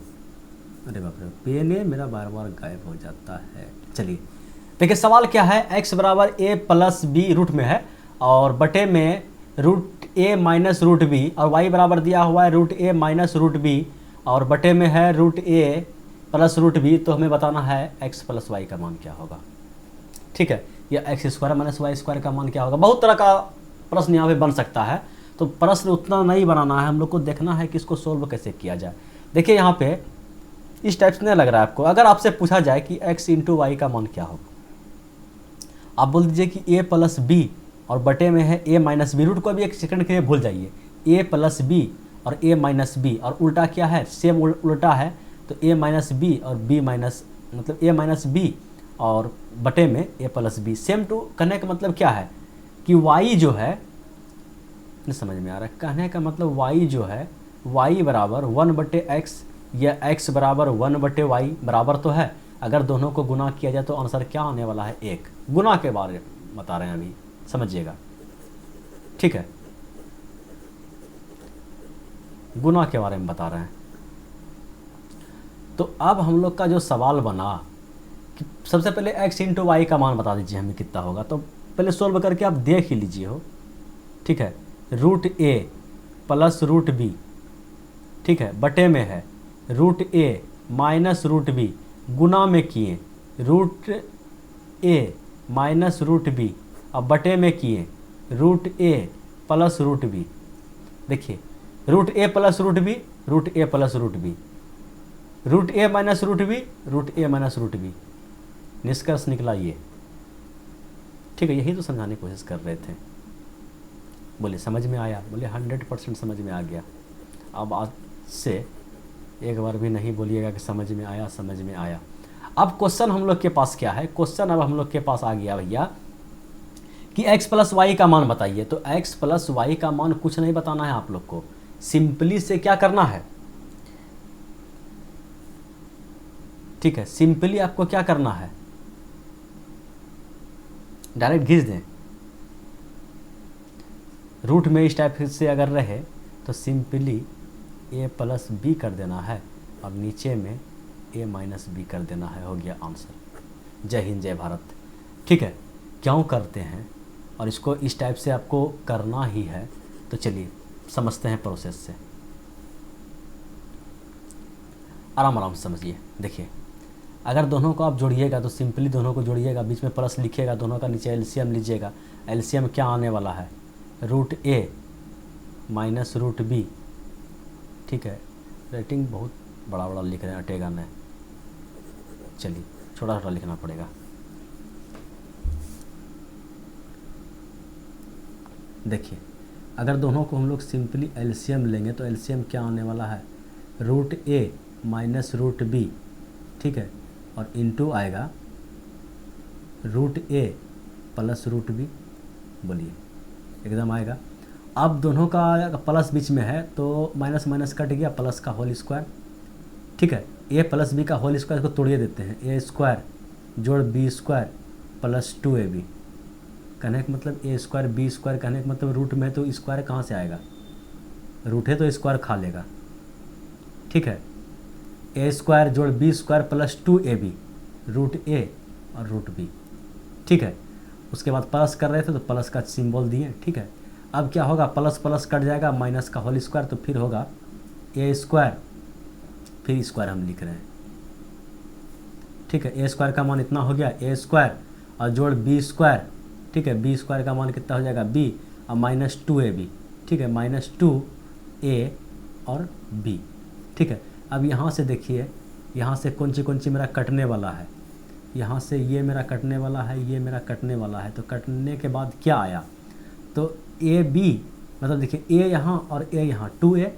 S1: अरे बाप रे, पेन है मेरा बार बार गायब हो जाता है। चलिए देखिए सवाल क्या है, x बराबर a प्लस बी रूट में है और बटे में root a minus root B, और y बराबर दिया हुआ है root a minus root B, और बटे में है root a plus root B. तो हमें बताना है x प्लस y का मान क्या होगा, ठीक है, या X square minus Y square का मान क्या होगा। बहुत तरह का प्रश्न यहाँ पे बन सकता है, तो प्रश्न उतना नहीं बनाना है, हम लोग को देखना है कि इसको सोल्व कैसे किया जाए। देखिए यहाँ पे इस टाइप से नहीं लग रहा है आपको, अगर आपसे पूछा जाए कि x इंटू वाई का मान क्या होगा, आप बोल दीजिए कि a प्लस बी और बटे में है a माइनस बी। रूट को भी एक सेकंड के लिए भूल जाइए, a प्लस बी और a माइनस बी, और उल्टा क्या है, सेम उल्टा है, तो a माइनस बी और b माइनस मतलब a माइनस बी और बटे में a plus B. Same to कहने का मतलब क्या है कि y जो है, नहीं समझ में आ रहा है, कहने का मतलब y जो है, y बराबर 1/x या x बराबर 1/y बराबर तो है। अगर दोनों को गुना किया जाए तो आंसर क्या आने वाला है, 1। गुना के बारे में बता रहे हैं अभी, समझिएगा, ठीक है, गुना के बारे में बता रहे हैं। तो अब हम लोग का जो सवाल बना कि सबसे पहले x इंटू वाई का मान बता दीजिए हमें कितना होगा, तो पहले सोल्व करके आप देख ही लीजिए हो, ठीक है। Root a plus root B, ठीक है, बटे में है root a minus root B, गुना में किए root a minus root B, अब बटे में किए root a plus root B. देखिए root a plus root B, root a plus root B, root a minus root B, root a minus root B, निष्कर्ष निकला ये, ठीक है। यही तो समझाने की कोशिश कर रहे थे। बोले समझ में आया, बोले 100% समझ में आ गया। अब आज से एक बार भी नहीं बोलिएगा कि समझ में आया, समझ में आया। अब क्वेश्चन हम लोग के पास क्या है, क्वेश्चन अब हम लोग के पास आ गया भैया कि x प्लस वाई का मान बताइए। तो x प्लस वाई का मान कुछ नहीं बताना है आप लोग को, सिंपली से क्या करना है, ठीक है, सिंपली आपको क्या करना है, डायरेक्ट घिस दें। रूट में इस टाइप से अगर रहे तो सिंपली a प्लस बी कर देना है, और नीचे में a माइनस बी कर देना है, हो गया आंसर। जय हिंद जय भारत। ठीक है, क्यों करते हैं और इसको इस टाइप से आपको करना ही है, तो चलिए समझते हैं प्रोसेस से, आराम आराम से समझिए। देखिए, अगर दोनों को आप जोड़िएगा तो सिंपली दोनों को जोड़िएगा, बीच में प्लस लिखिएगा, दोनों का नीचे एलसीएम लीजिएगा। एलसीएम क्या आने वाला है, रूट ए माइनस रूट बी। ठीक है, रेटिंग बहुत बड़ा बड़ा लिख रहे हैं, अटेगा नहीं, चलिए छोटा छोटा लिखना पड़ेगा। देखिए, अगर दोनों को हम लोग सिंपली एलसीएम लेंगे तो एलसीएम क्या आने वाला है, रूट ए माइनस रूट बी। ठीक है, और इनटू आएगा रूट ए प्लस रूट बी। बोलिए, एकदम आएगा। अब दोनों का प्लस बीच में है तो माइनस माइनस कट गया, प्लस का होल स्क्वायर। ठीक है, ए प्लस बी का होल स्क्वायर को तोड़िए देते हैं, ए स्क्वायर जोड़ बी स्क्वायर प्लस 2ab। कहने का मतलब ए स्क्वायर बी स्क्वायर, कहने का मतलब रूट में तो स्क्वायर कहाँ से आएगा, रूट है तो स्क्वायर खा लेगा। ठीक है, ए स्क्वायर जोड़ B square plus 2ab, root A और रूट बी। ठीक है, उसके बाद प्लस कर रहे थे तो प्लस का सिंबल दिए। ठीक है, अब क्या होगा, प्लस प्लस कट जाएगा, माइनस का होल स्क्वायर, तो फिर होगा ए स्क्वायर, फिर स्क्वायर हम लिख रहे हैं। ठीक है, ए स्क्वायर का मान इतना हो गया, ए स्क्वायर और जोड़ बी स्क्वायर। ठीक है, बी स्क्वायर का मान कितना हो जाएगा, बी और माइनस 2ab। ठीक है, माइनस 2a और b। ठीक है, अब यहाँ से देखिए, यहाँ से कौन सी मेरा कटने वाला है, यहाँ से ये मेरा कटने वाला है, ये मेरा कटने वाला है। तो कटने के बाद क्या आया, तो ए बी, मतलब देखिए ए यहाँ और ए यहाँ, 2a।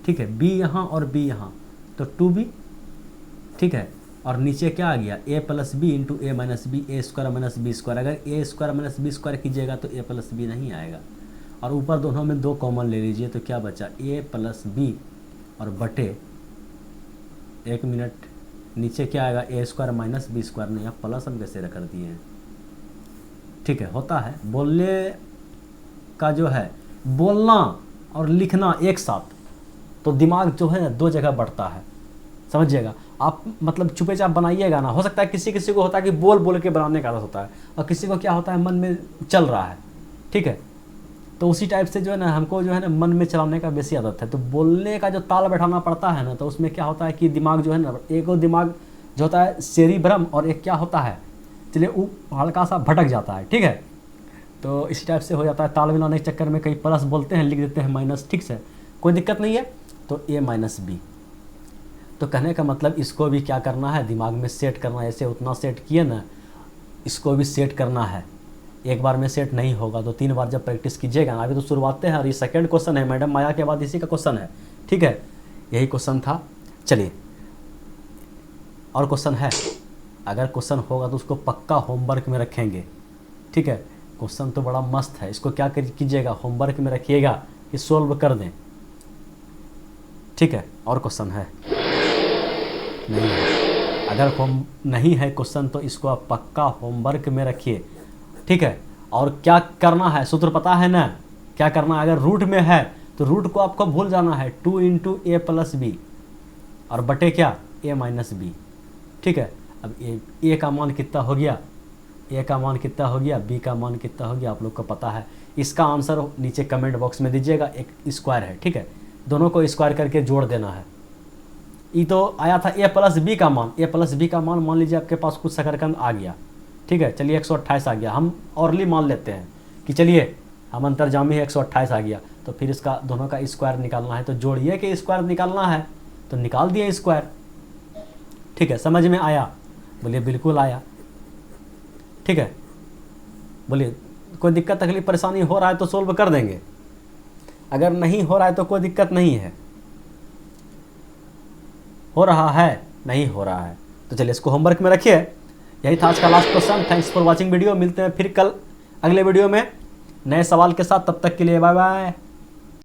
S1: ठीक है, बी यहाँ और बी यहाँ, तो 2b। ठीक है, और नीचे क्या आ गया, a plus B into A minus B, A square minus B square. अगर A square minus B square कीजिएगा तो a प्लस बी नहीं आएगा, और ऊपर दोनों में 2 कॉमन ले लीजिए तो क्या बचा, a प्लस बी और बटे, एक मिनट, नीचे क्या आएगा, ए स्क्वायर माइनस बी स्क्वायर। नहीं, आप प्लस हम कैसे रख दिए हैं। ठीक है, होता है बोलने का जो है, बोलना और लिखना एक साथ, तो दिमाग जो है ना 2 जगह बढ़ता है, समझिएगा आप। मतलब चुपे चाप बनाइएगा ना, हो सकता है किसी किसी को होता है कि बोल बोल के बनाने का आदत होता है, और किसी को क्या होता है मन में चल रहा है। ठीक है, तो उसी टाइप से जो है ना हमको जो है ना मन में चलाने का बेसी आदत है, तो बोलने का जो ताल बैठाना पड़ता है ना, तो उसमें क्या होता है कि दिमाग जो है ना, एक और दिमाग जो होता है सेरिब्रम, और एक क्या होता है, चलिए वो हल्का सा भटक जाता है। ठीक है, तो इसी टाइप से हो जाता है, ताल मिलाने के चक्कर में कहीं प्लस बोलते हैं, लिख देते हैं माइनस। ठीक से, कोई दिक्कत नहीं है। तो ए माइनस बी, तो कहने का मतलब इसको भी क्या करना है, दिमाग में सेट करना है। ऐसे उतना सेट किए ना, इसको भी सेट करना है। एक बार में सेट नहीं होगा तो 3 बार जब प्रैक्टिस कीजिएगा ना। अभी तो शुरुआत है और ये सेकंड क्वेश्चन है, मैडम माया के बाद इसी का क्वेश्चन है। ठीक है, यही क्वेश्चन था। चलिए, और क्वेश्चन है, अगर क्वेश्चन होगा तो उसको पक्का होमवर्क में रखेंगे। ठीक है, क्वेश्चन तो बड़ा मस्त है, इसको क्या कीजिएगा, होमवर्क में रखिएगा कि सोल्व कर दें। ठीक है, और क्वेश्चन है नहीं है, अगर होम नहीं है क्वेश्चन तो इसको आप पक्का होमवर्क में रखिए। ठीक है, और क्या करना है, सूत्र पता है ना, क्या करना है। अगर रूट में है तो रूट को आपको भूल जाना है, 2 इंटू ए प्लस बी और बटे क्या, ए माइनस बी। ठीक है, अब ए का मान कितना हो गया, ए का मान कितना हो गया, बी का मान कितना हो गया, आप लोग को पता है। इसका आंसर नीचे कमेंट बॉक्स में दीजिएगा। एक स्क्वायर है, ठीक है, दोनों को स्क्वायर करके जोड़ देना है। ये तो आया था ए प्लस बी का मान, ए प्लस बी का मान लीजिए आपके पास कुछ शकरकंद आ गया। ठीक है, चलिए 128 आ गया, हम औरली मान लेते हैं कि चलिए हम अंतर्जामी है, 128 आ गया। तो फिर इसका दोनों का स्क्वायर निकालना है, तो जोड़िए कि स्क्वायर निकालना है, तो निकाल दिए स्क्वायर। ठीक है, समझ में आया, बोलिए बिल्कुल आया। ठीक है, बोलिए कोई दिक्कत तकलीफ परेशानी हो रहा है तो सोल्व कर देंगे, अगर नहीं हो रहा है तो कोई दिक्कत नहीं है। हो रहा है, नहीं हो रहा है तो चलिए इसको होमवर्क में रखिए। यही था आज का last question. Thanks for watching video. मिलते हैं फिर कल अगले वीडियो में नए सवाल के साथ, तब तक के लिए बाय बाय।